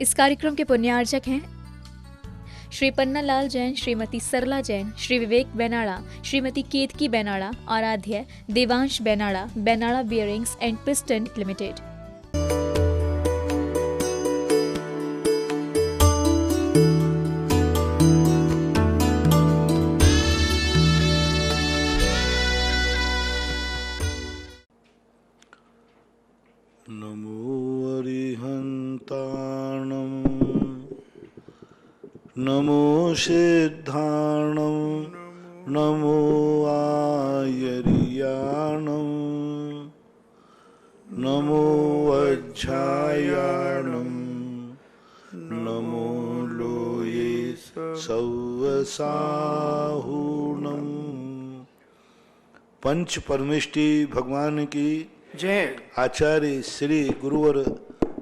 इस कार्यक्रम के पुण्यार्चक हैं श्री पन्नालाल जैन, श्रीमती सरला Jain, Shri Vivek बेनाड़ा, Shrimati Ketaki Benada, Aaradhya Devansh Benada, Benada bearings and piston limited. नमो अरिहन्ताणं नमो सिद्धाणं नमो आयर्याणं नमो वज्रायाणं नमो लोये सव्वसाहुणं। पंच परमेष्टि भगवान की जय। आचार्य श्री गुरुवर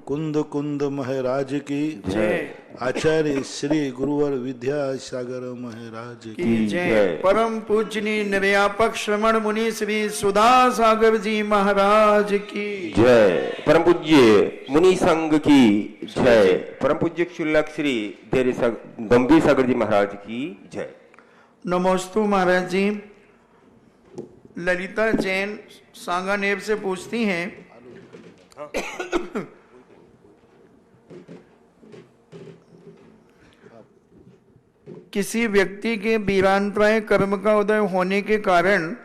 कुंद महाराज की जय। आचार्य श्री गुरुवर विद्यासागर महाराज की जय। परम पूजनीय निर्व्यापक श्रवण मुनि श्री सुधा सागर जी महाराज की जय। परम पूज्य मुनि संघ की जय। परम पूज्य क्षुल्लक श्री गंभीर सागर जी महाराज की जय। नमोस्तु महाराज जी। ललिता जैन सांगानेर से पूछती हैं, किसी व्यक्ति के वीरांतराय कर्म का उदय होने के कारण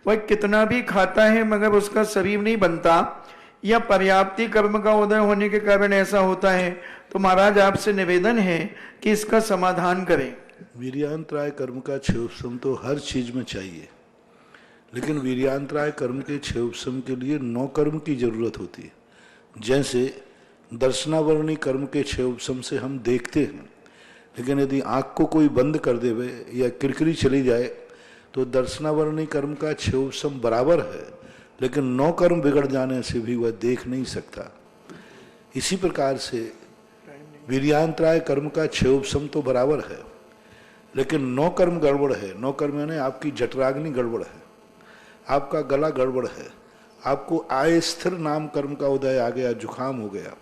वह कितना भी खाता है मगर उसका शरीर नहीं बनता, या पर्याप्ति कर्म का उदय होने के कारण ऐसा होता है, तो महाराज आपसे निवेदन है कि इसका समाधान करें। वीर्यांतराय कर्म का क्षयोपशम तो हर चीज में चाहिए, लेकिन वीर्यांतराय कर्म के क्षयोपशम के लिए 9 कर्म की जरूरत होती है। जैसे दर्शनावरणी कर्म के क्षयोपशम से हम देखते हैं, लेकिन यदि आंख को कोई बंद कर देवे या किरकिरी चली जाए तो दर्शनावरणी कर्म का क्षयोपशम बराबर है, लेकिन 9 कर्म बिगड़ जाने से भी वह देख नहीं सकता। इसी प्रकार से वीर्यांतराय कर्म का क्षयोपशम तो बराबर है, लेकिन 9 कर्म गड़बड़ है। 9 कर्म यानी आपकी जठराग्नि गड़बड़ है, आपका गला गड़बड़ है, आपको आयस्थिर नाम कर्म का उदय आ गया, जुखाम हो गया,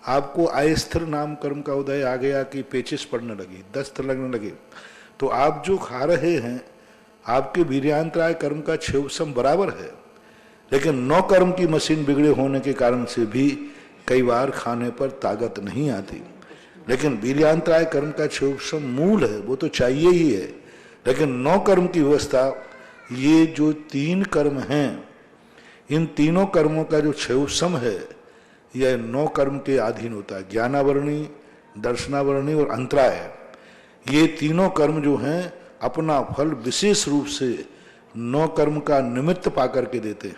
आपको आयस्थिर नाम कर्म का उदय आ गया कि पेचिश पड़ने लगी, दस्त लगने लगे, तो आप जो खा रहे हैं आपके वीर्यांतराय कर्म का क्षयोपशम बराबर है, लेकिन 9 कर्म की मशीन बिगड़े होने के कारण से भी कई बार खाने पर ताकत नहीं आती। लेकिन वीर्यांतराय कर्म का क्षयोपशम मूल है, वो तो चाहिए ही है, लेकिन 9 कर्म की व्यवस्था, ये जो 3 कर्म हैं, इन तीनों कर्मों का जो क्षयोपशम है यह 9 कर्म के अधीन होता है। ज्ञानावरणी, दर्शनावरणी और अंतराय, ये तीनों कर्म जो हैं अपना फल विशेष रूप से 9 कर्म का निमित्त पा करके देते हैं।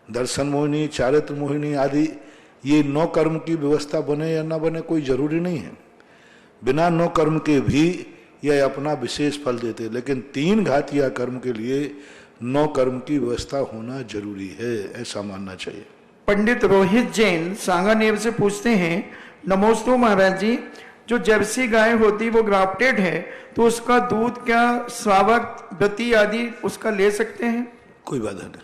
दर्शन मोहिनी, चारित्र मोहिनी आदि ये 9 कर्म की व्यवस्था बने या ना बने कोई जरूरी नहीं है, बिना 9 कर्म के भी यह अपना विशेष फल देते, लेकिन 3 घातिया कर्म के लिए 9 कर्म की व्यवस्था होना जरूरी है, ऐसा मानना चाहिए। पंडित रोहित जैन सांगानेर से पूछते हैं, नमोस्तु महाराज जी, जो जर्सी गाय होती वो ग्राफ्टेड है, तो उसका दूध क्या श्रावक, व्रती आदि उसका ले सकते हैं? कोई बाधा नहीं,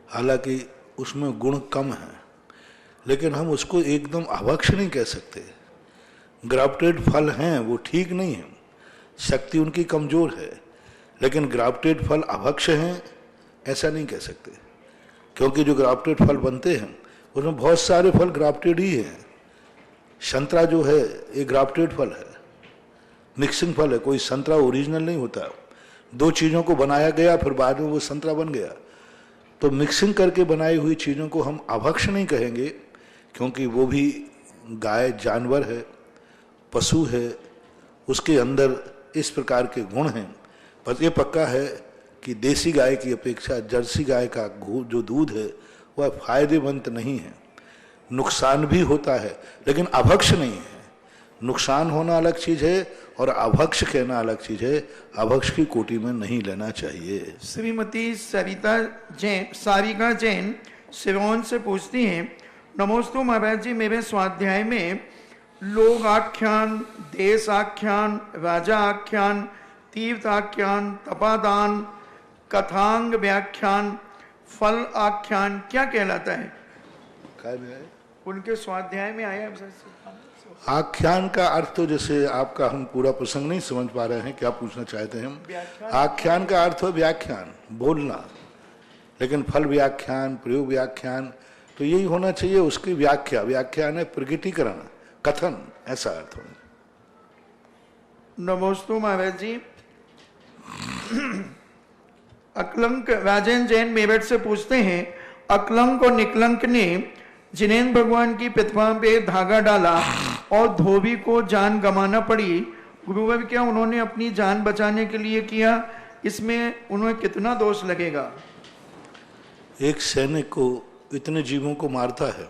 हालांकि उसमें गुण कम है, लेकिन हम उसको एकदम अभक्ष नहीं कह सकते। ग्राफ्टेड फल हैं वो ठीक नहीं है, शक्ति उनकी कमजोर है, लेकिन ग्राफ्टेड फल अभक्ष हैं ऐसा नहीं कह सकते, क्योंकि जो ग्राफ्टेड फल बनते हैं उसमें बहुत सारे फल ग्राफ्टेड ही हैं। संतरा जो है ये ग्राफ्टेड फल है, मिक्सिंग फल है, कोई संतरा ओरिजिनल नहीं होता। 2 चीज़ों को बनाया गया फिर बाद में वो संतरा बन गया, तो मिक्सिंग करके बनाई हुई चीज़ों को हम अभक्ष नहीं कहेंगे, क्योंकि वो भी गाय जानवर है, पशु है, उसके अंदर इस प्रकार के गुण हैं। पर ये पक्का है कि देसी गाय की अपेक्षा जर्सी गाय का जो दूध है वह फायदेमंद नहीं है, नुकसान भी होता है, लेकिन अभक्ष नहीं है। नुकसान होना अलग चीज है और अभक्ष कहना अलग चीज है, अभक्ष की कोटि में नहीं लेना चाहिए। श्रीमती सारिका जैन सिरोन से पूछती हैं, नमोस्तु महाराज जी, मेरे स्वाध्याय में लोक आख्यान, देश आख्यान, राजा आख्यान, तीर्थ आख्यान, तपादान, कथांग व्याख्यान, फल आख्यान क्या कहलाता है? काय में आए? उनके स्वाध्याय में आया है। आख्यान का अर्थ तो जैसे आपका हम पूरा प्रसंग नहीं समझ पा रहे हैं, क्या पूछना चाहते हैं हम? आख्यान का अर्थ हो व्याख्यान, बोलना, लेकिन फल व्याख्यान, प्रयोग व्याख्यान, तो यही होना चाहिए उसकी व्याख्या। व्याख्यान है प्रगटीकरण, कथन, ऐसा अर्थ होना। नमोस्तु महाराज जी। अकलंक राजेंद्र जैन मेरठ से पूछते हैं, अकलंक और निकलंक ने जिनेन्द्र भगवान की प्रतिमा पे धागा डाला और धोबी को जान गंवाना पड़ी, गुरुवर क्या उन्होंने अपनी जान बचाने के लिए किया? इसमें उन्हें कितना दोष लगेगा? एक सैनिक को इतने जीवों को मारता है,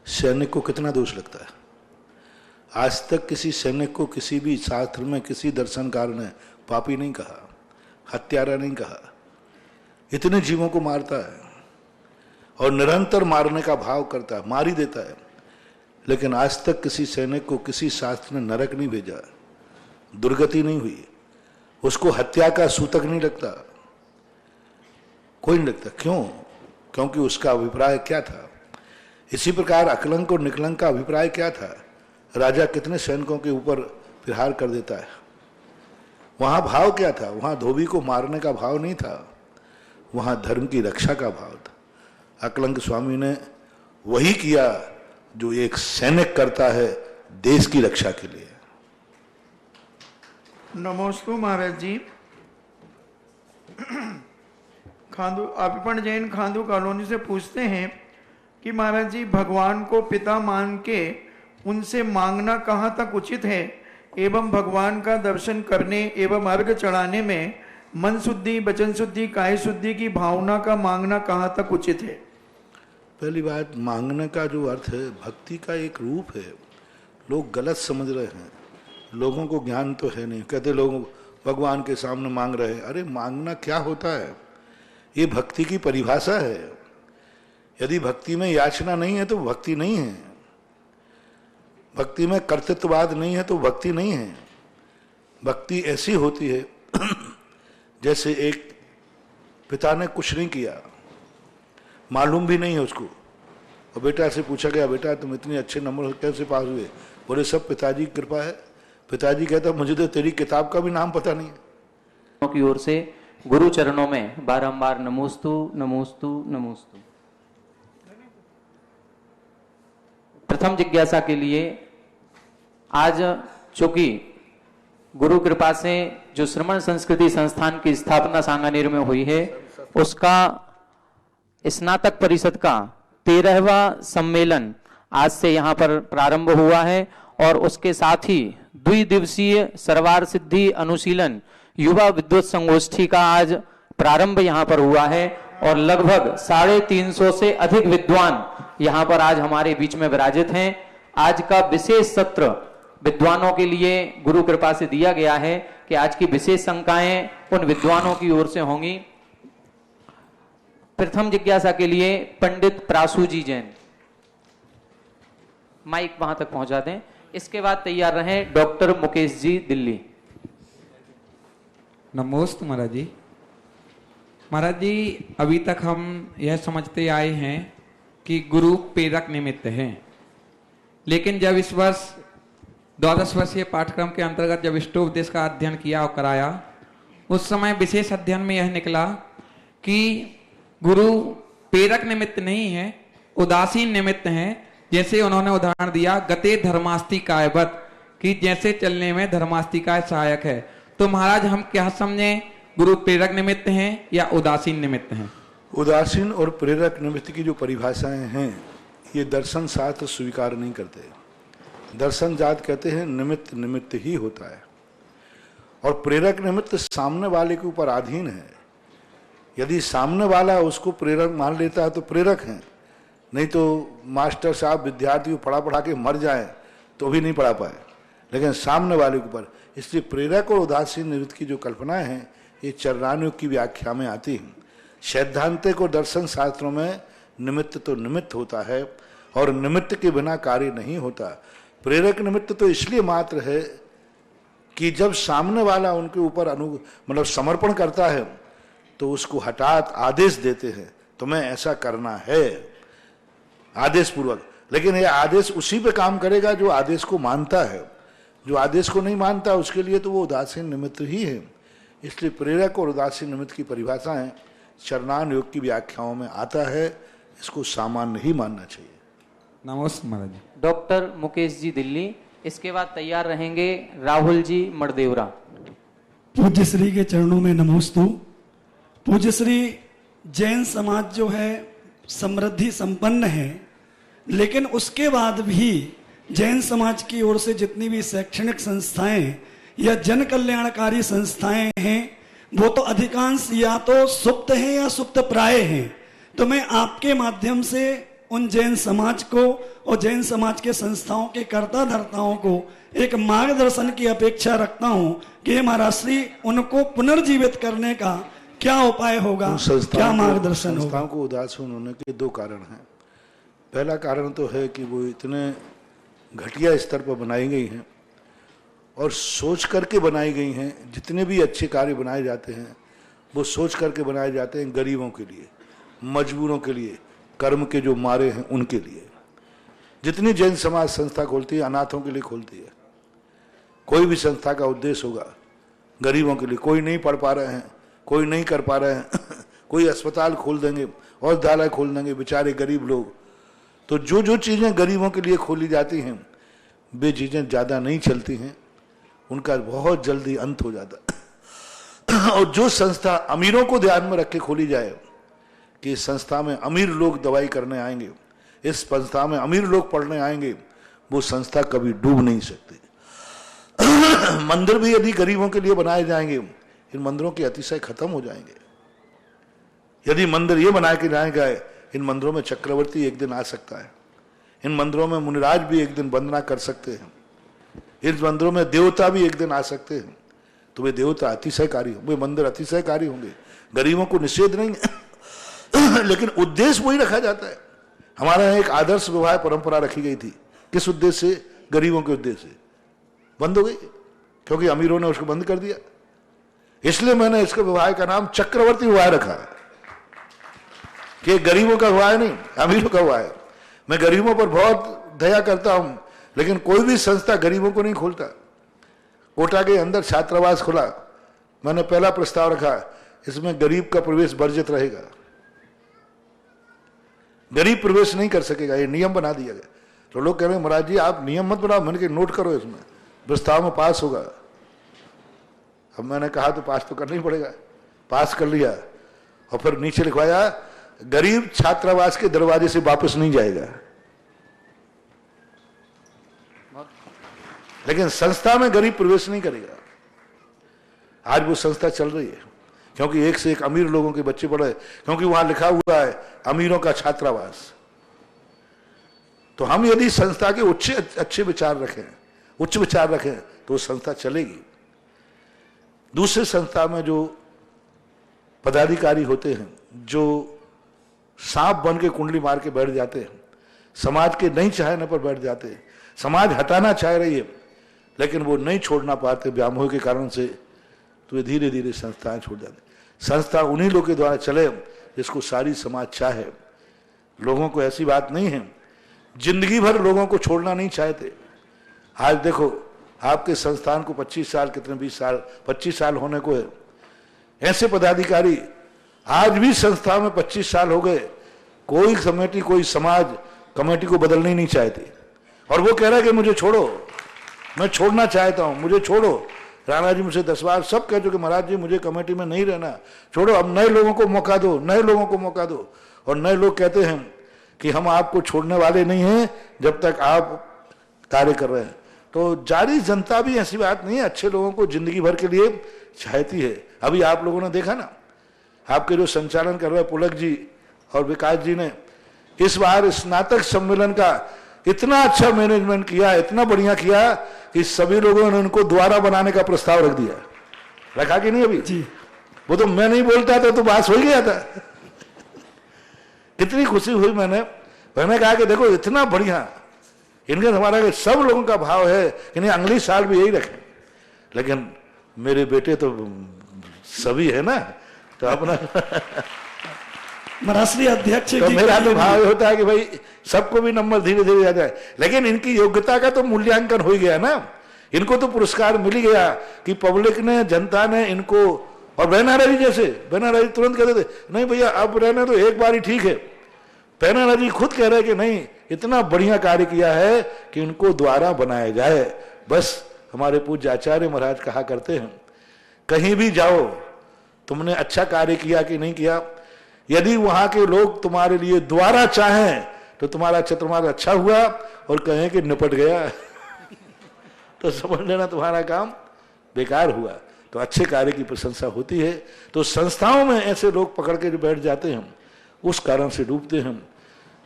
सैनिक को कितना दोष लगता है? आज तक किसी सैनिक को किसी भी शास्त्र में किसी दर्शनकार ने पापी नहीं कहा, हत्यारा नहीं कहा। इतने जीवों को मारता है और निरंतर मारने का भाव करता है, मार ही देता है, लेकिन आज तक किसी सैनिक को किसी शास्त्र ने नरक नहीं भेजा, दुर्गति नहीं हुई, उसको हत्या का सूतक नहीं लगता, कोई नहीं लगता। क्यों? क्योंकि उसका अभिप्राय क्या था? इसी प्रकार अकलंक और निकलंक का अभिप्राय क्या था? राजा कितने सैनिकों के ऊपर प्रहार कर देता है, वहां भाव क्या था? वहां धोबी को मारने का भाव नहीं था, वहां धर्म की रक्षा का भाव था। अकलंक स्वामी ने वही किया जो एक सैनिक करता है देश की रक्षा के लिए। नमोस्तु महाराज जी। खांदू अभिपन जैन खांदू कॉलोनी से पूछते हैं कि महाराज जी, भगवान को पिता मान के उनसे मांगना कहाँ तक उचित है एवं भगवान का दर्शन करने एवं अर्घ चढ़ाने में मन शुद्धि, वचन शुद्धि, काय शुद्धि की भावना का मांगना कहाँ तक उचित है? पहली बात, मांगने का जो अर्थ है भक्ति का एक रूप है, लोग गलत समझ रहे हैं। लोगों को ज्ञान तो है नहीं, कहते लोग भगवान के सामने मांग रहे हैं। अरे मांगना क्या होता है? ये भक्ति की परिभाषा है। यदि भक्ति में याचना नहीं है तो भक्ति नहीं है, भक्ति में कर्तृत्ववाद नहीं है तो भक्ति नहीं है। भक्ति ऐसी होती है जैसे एक पिता ने कुछ नहीं किया, मालूम भी नहीं है उसको, और बेटा से पूछा गया, बेटा तुम इतने अच्छे नंबर कैसे पास हुए? बोले सब पिताजी की कृपा है। पिताजी कहता मुझे तो तेरी किताब का भी नाम पता नहीं है। की ओर से गुरु चरणों में बारंबार नमोस्तु नमोस्तु नमोस्तु। प्रथम जिज्ञासा के लिए आज चूंकि गुरु कृपा से जो श्रमण संस्कृति संस्थान की स्थापना सांगानेर में हुई है, उसका स्नातक परिषद का 13वां सम्मेलन आज से यहां पर प्रारंभ हुआ है और उसके साथ ही द्विदिवसीय सर्वार सिद्धि अनुशीलन युवा विद्वत संगोष्ठी का आज प्रारंभ यहां पर हुआ है और लगभग 350 से अधिक विद्वान यहां पर आज हमारे बीच में विराजित हैं। आज का विशेष सत्र विद्वानों के लिए गुरु कृपा से दिया गया है कि आज की विशेष शंकाएं उन विद्वानों की ओर से होंगी। प्रथम जिज्ञासा के लिए पंडित प्रासूजी जैन, माइक वहां तक पहुंचा दें। इसके बाद तैयार रहें डॉक्टर मुकेश जी दिल्ली। नमोस्तु महाराज जी। महाराज जी, अभी तक हम यह समझते आए हैं कि गुरु प्रेरक निमित्त हैं, लेकिन जब इस वर्ष 12 वर्षीय पाठ्यक्रम के अंतर्गत जब इष्टोपदेश का अध्ययन किया और कराया, उस समय विशेष अध्ययन में यह निकला कि गुरु प्रेरक निमित्त नहीं है, उदासीन निमित्त हैं। जैसे उन्होंने उदाहरण दिया गते धर्मास्तिकायवत, कि जैसे चलने में धर्मास्तिकाय सहायक है। तो महाराज हम क्या समझें, गुरु प्रेरक निमित्त हैं या उदासीन निमित्त हैं? उदासीन और प्रेरक निमित्त की जो परिभाषाएं हैं ये दर्शन शास्त्र स्वीकार नहीं करते। दर्शन जात कहते हैं निमित्त निमित्त ही होता है, और प्रेरक निमित्त सामने वाले के ऊपर अधीन है। यदि सामने वाला उसको प्रेरक मान लेता है तो प्रेरक है, नहीं तो मास्टर साहब विद्यार्थी को पढ़ा पढ़ा के मर जाए तो भी नहीं पढ़ा पाए, लेकिन सामने वाले के ऊपर। इसलिए प्रेरक और उदासीन निमित्त की जो कल्पनाएं हैं ये चरणानुग की व्याख्या में आती हैं। सैद्धांतिक और दर्शन शास्त्रों में निमित्त तो निमित्त होता है और निमित्त के बिना कार्य नहीं होता। प्रेरक निमित्त तो इसलिए मात्र है कि जब सामने वाला उनके ऊपर मतलब समर्पण करता है तो उसको हठात आदेश देते हैं तुम्हें ऐसा करना है। आदेश पूर्वक। लेकिन ये आदेश उसी पे काम करेगा जो आदेश को मानता है। जो आदेश को नहीं मानता उसके लिए तो वो उदासीन निमित्त ही है। इसलिए प्रेरक और उदासीन निमित्त की परिभाषाएं चरणान योग की व्याख्याओं में आता है, इसको सामान्य ही मानना चाहिए। नमस्ते महाराज जी। डॉक्टर मुकेश जी दिल्ली, इसके बाद तैयार रहेंगे राहुल जी मड़देवरा। पूज्य श्री के चरणों में नमोस्तु। पूज्य श्री, जैन समाज जो है समृद्धि संपन्न है, लेकिन उसके बाद भी जैन समाज की ओर से जितनी भी शैक्षणिक संस्थाएं या जन कल्याणकारी संस्थाएं हैं वो तो अधिकांश या तो सुप्त हैं या सुप्त प्राय हैं। तो मैं आपके माध्यम से उन जैन समाज को और जैन समाज के संस्थाओं के कर्ता धर्ताओं को एक मार्गदर्शन की अपेक्षा रखता हूं कि महाराज श्री उनको पुनर्जीवित करने का क्या उपाय होगा, क्या मार्गदर्शन होगा। संस्थाओं को उदासीन होने के दो कारण हैं। पहला कारण तो है कि वो इतने घटिया स्तर पर बनाई गई हैं और सोच करके बनाई गई हैं। जितने भी अच्छे कार्य बनाए जाते हैं वो सोच करके बनाए जाते हैं गरीबों के लिए, मजबूरों के लिए, कर्म के जो मारे हैं उनके लिए। जितनी जैन समाज संस्था खोलती है अनाथों के लिए खोलती है। कोई भी संस्था का उद्देश्य होगा गरीबों के लिए। कोई नहीं पढ़ पा रहे हैं, कोई नहीं कर पा रहे हैं कोई अस्पताल खोल देंगे और विद्यालय खोल देंगे, बेचारे गरीब लोग। तो जो जो चीज़ें गरीबों के लिए खोली जाती हैं वे चीज़ें ज़्यादा नहीं चलती हैं, उनका बहुत जल्दी अंत हो जाता है। और जो संस्था अमीरों को ध्यान में रख के खोली जाए कि इस संस्था में अमीर लोग दवाई करने आएंगे, इस संस्था में अमीर लोग पढ़ने आएंगे, वो संस्था कभी डूब नहीं सकती। मंदिर भी यदि गरीबों के लिए बनाए जाएंगे इन मंदिरों के अतिशय खत्म हो जाएंगे। यदि मंदिर ये बना के जाएगा, इन मंदिरों में चक्रवर्ती एक दिन आ सकता है, इन मंदिरों में मुनिराज भी एक दिन वंदना कर सकते हैं, इन मंदिरों में देवता भी एक दिन आ सकते हैं। तो वे देवता अतिशयकारी होंगे, वे मंदिर अतिशयकारी होंगे। गरीबों को निषेध नहीं है लेकिन उद्देश्य वही रखा जाता है। हमारे यहाँ एक आदर्श विवाह परंपरा रखी गई थी। किस उद्देश्य से? गरीबों के उद्देश्य से। बंद हो गई क्योंकि अमीरों ने उसको बंद कर दिया। इसलिए मैंने इसके विवाह का नाम चक्रवर्ती विवाह रखा है कि गरीबों का विवाह नहीं, अमीरों का विवाह है। मैं गरीबों पर बहुत दया करता हूं, लेकिन कोई भी संस्था गरीबों को नहीं खोलता। कोटा के अंदर छात्रावास खुला, मैंने पहला प्रस्ताव रखा इसमें गरीब का प्रवेश वर्जित रहेगा, गरीब प्रवेश नहीं कर सकेगा, ये नियम बना दिया गया। तो लोग कह रहे हैं महाराज जी आप नियम मत बनाओ, मैंने कहा नोट करो, इसमें प्रस्ताव में पास होगा। अब मैंने कहा तो पास तो करना ही पड़ेगा, पास कर लिया और फिर नीचे लिखवाया गरीब छात्रावास के दरवाजे से वापस नहीं जाएगा। लेकिन संस्था में गरीब प्रवेश नहीं करेगा। आज वो संस्था चल रही है क्योंकि एक से एक अमीर लोगों के बच्चे पढ़े, क्योंकि वहां लिखा हुआ है अमीरों का छात्रावास। तो हम यदि संस्था के अच्छे विचार रखें, उच्च विचार रखें तो संस्था चलेगी। दूसरे संस्था में जो पदाधिकारी होते हैं, जो सांप बन के कुंडली मार के बैठ जाते हैं, समाज के नहीं चाहने पर बैठ जाते हैं, समाज हटाना चाह रही है लेकिन वो नहीं छोड़ना पाते व्यामोह के कारण से, तो वे धीरे धीरे संस्थाएं छोड़ जाते। संस्था उन्हीं लोगों के द्वारा चले जिसको सारी समाज चाहे। लोगों को ऐसी बात नहीं है, जिंदगी भर लोगों को छोड़ना नहीं चाहते। आज देखो आपके संस्थान को 25 साल, कितने 20 साल 25 साल होने को है। ऐसे पदाधिकारी आज भी संस्था में 25 साल हो गए, कोई कमेटी, कोई समाज कमेटी को बदलना ही नहीं चाहती। और वो कह रहा है कि मुझे छोड़ो, मैं छोड़ना चाहता हूं, मुझे छोड़ो। राणा जी मुझसे 10 बार सब कह चुके महाराज जी मुझे कमेटी में नहीं रहना, छोड़ो, अब नए लोगों को मौका दो, नए लोगों को मौका दो। और नए लोग कहते हैं कि हम आपको छोड़ने वाले नहीं हैं जब तक आप कार्य कर रहे हैं। तो जारी जनता भी ऐसी बात नहीं है, अच्छे लोगों को जिंदगी भर के लिए चाहती है। अभी आप लोगों ने देखा ना, आपके जो संचालन कर रहे हैं पुलक जी और विकास जी ने इस बार स्नातक सम्मेलन का इतना अच्छा मैनेजमेंट किया, इतना बढ़िया किया कि सभी लोगों ने उनको दोबारा बनाने का प्रस्ताव रख दिया। रखा कि नहीं अभी जी? वो तो मैं नहीं बोलता था तो बात हो गया था। कितनी खुशी हुई। मैंने कहा कि देखो इतना बढ़िया इनके हमारा सब लोगों का भाव है कि नहीं अगली साल भी यही रखें। लेकिन मेरे बेटे तो सभी है ना, तो अपना महाराज श्री अध्यक्ष तो जी मेरा के तो लिए भाव ये होता है कि भाई सबको भी नंबर धीरे धीरे जाता है, लेकिन इनकी योग्यता का तो मूल्यांकन हो ही गया ना, इनको तो पुरस्कार मिल ही गया कि पब्लिक ने, जनता ने इनको। और बेनारा जी जैसे, बेनारा जी तुरंत कहते थे नहीं भैया अब रहने तो एक बार ही ठीक है। बेनारा जी खुद कह रहे कि नहीं, इतना बढ़िया कार्य किया है कि इनको द्वारा बनाया जाए। बस हमारे पूज्य आचार्य महाराज कहा करते हैं, कहीं भी जाओ तुमने अच्छा कार्य किया कि नहीं किया, यदि वहां के लोग तुम्हारे लिए द्वारा चाहें तो तुम्हारा चतुर्मास अच्छा हुआ, और कहें कि निपट गया तो समझ लेना तुम्हारा काम बेकार हुआ। तो अच्छे कार्य की प्रशंसा होती है। तो संस्थाओं में ऐसे लोग पकड़ के जो बैठ जाते हैं उस कारण से डूबते हैं।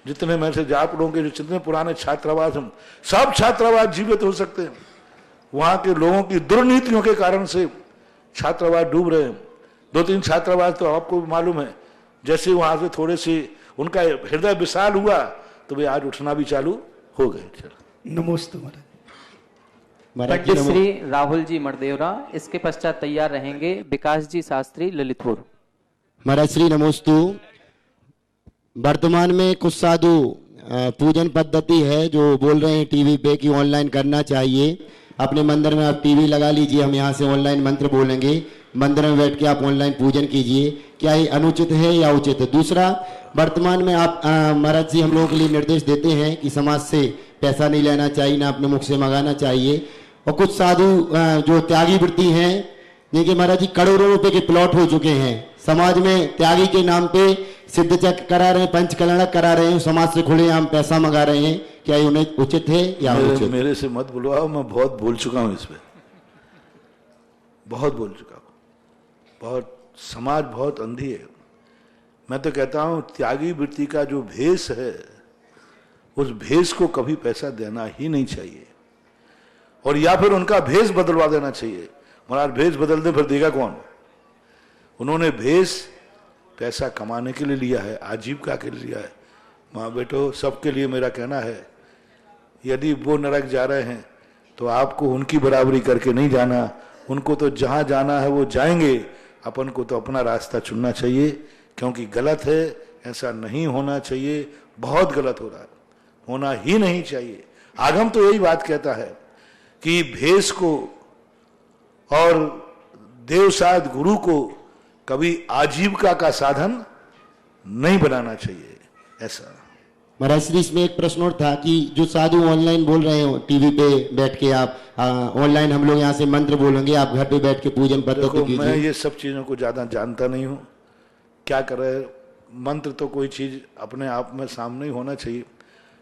जितने में से आप लोगों के जो जितने पुराने छात्रावास हैं, सब छात्रावास जीवित हो सकते हैं। वहां के लोगों की दुर्नीतियों के कारण से छात्रावास डूब रहे हैं। 2-3 छात्रावास तो आपको भी मालूम है, जैसे वहां से थोड़े से उनका हृदय विशाल हुआ तो वे आज उठना भी चालू हो गए। चलो नमोस्तु महाराज। पंडित श्री राहुल जी मरदेवरा, इसके पश्चात तैयार रहेंगे विकास जी शास्त्री ललितपुर। महाराज श्री नमोस्तु। वर्तमान में कुछ साधु पूजन पद्धति है जो बोल रहे हैं टीवी पे कि ऑनलाइन करना चाहिए। अपने मंदिर में आप टीवी लगा लीजिए, हम यहाँ से ऑनलाइन मंत्र बोलेंगे, मंदिर में बैठ के आप ऑनलाइन पूजन कीजिए। क्या ये अनुचित है या उचित है? दूसरा, वर्तमान में आप महाराज जी हम लोगों के लिए निर्देश देते हैं कि समाज से पैसा नहीं लेना चाहिए, ना अपने मुख से मंगाना चाहिए। और कुछ साधु जो त्यागी वृत्ति हैं, जिनके महाराज जी करोड़ों रुपए के प्लॉट हो चुके हैं, समाज में त्यागी के नाम पे सिद्ध चक्र करा रहे हैं, पंचकलणक करा रहे हैं, समाज से खुलेआम पैसा मंगा रहे हैं। क्या ये उन्हें उचित है या अनुचित? मेरे से मत बुलवाओ, मैं बहुत बोल चुका हूं इस पे, बहुत बोल चुका हूं। बहुत समाज बहुत अंधी है। मैं तो कहता हूं त्यागी वृत्ति का जो भेष है, उस भेष को कभी पैसा देना ही नहीं चाहिए, और या फिर उनका भेष बदलवा देना चाहिए। महाराज भेष बदल दे फिर देगा कौन? उन्होंने भेष पैसा कमाने के लिए लिया है, आजीविका के लिए लिया है। माँ बेटो सबके लिए मेरा कहना है, यदि वो नरक जा रहे हैं तो आपको उनकी बराबरी करके नहीं जाना। उनको तो जहाँ जाना है वो जाएंगे, अपन को तो अपना रास्ता चुनना चाहिए, क्योंकि गलत है, ऐसा नहीं होना चाहिए, बहुत गलत हो रहा है, होना ही नहीं चाहिए। आगम तो यही बात कहता है कि भेष को और देवसाद गुरु को कभी आजीविका का साधन नहीं बनाना चाहिए। ऐसा महाराज श्री इसमें एक प्रश्न और था कि जो साधु ऑनलाइन बोल रहे हो टीवी पे बैठ के, आप ऑनलाइन हम लोग यहाँ से मंत्र बोलेंगे, आप घर पे बैठ के पूजन पद्धति कीजिए। मैं ये सब चीजों को ज्यादा जानता नहीं हूँ, क्या कर रहे मंत्र तो कोई चीज अपने आप में सामने ही होना चाहिए।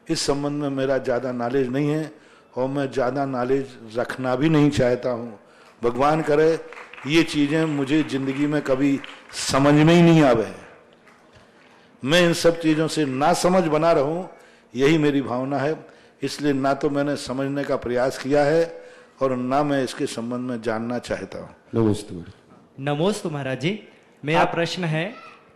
इस संबंध में मेरा ज्यादा नॉलेज नहीं है और मैं ज्यादा नॉलेज रखना भी नहीं चाहता हूँ। भगवान करे ये चीजें मुझे जिंदगी में कभी समझ में ही नहीं आवे, मैं इन सब चीजों से ना समझ बना रहूं, यही मेरी भावना है। इसलिए ना तो मैंने समझने का प्रयास किया है और ना मैं इसके संबंध में जानना चाहता हूं। नमस्ते। नमोस्तु महाराज जी। मेरा प्रश्न है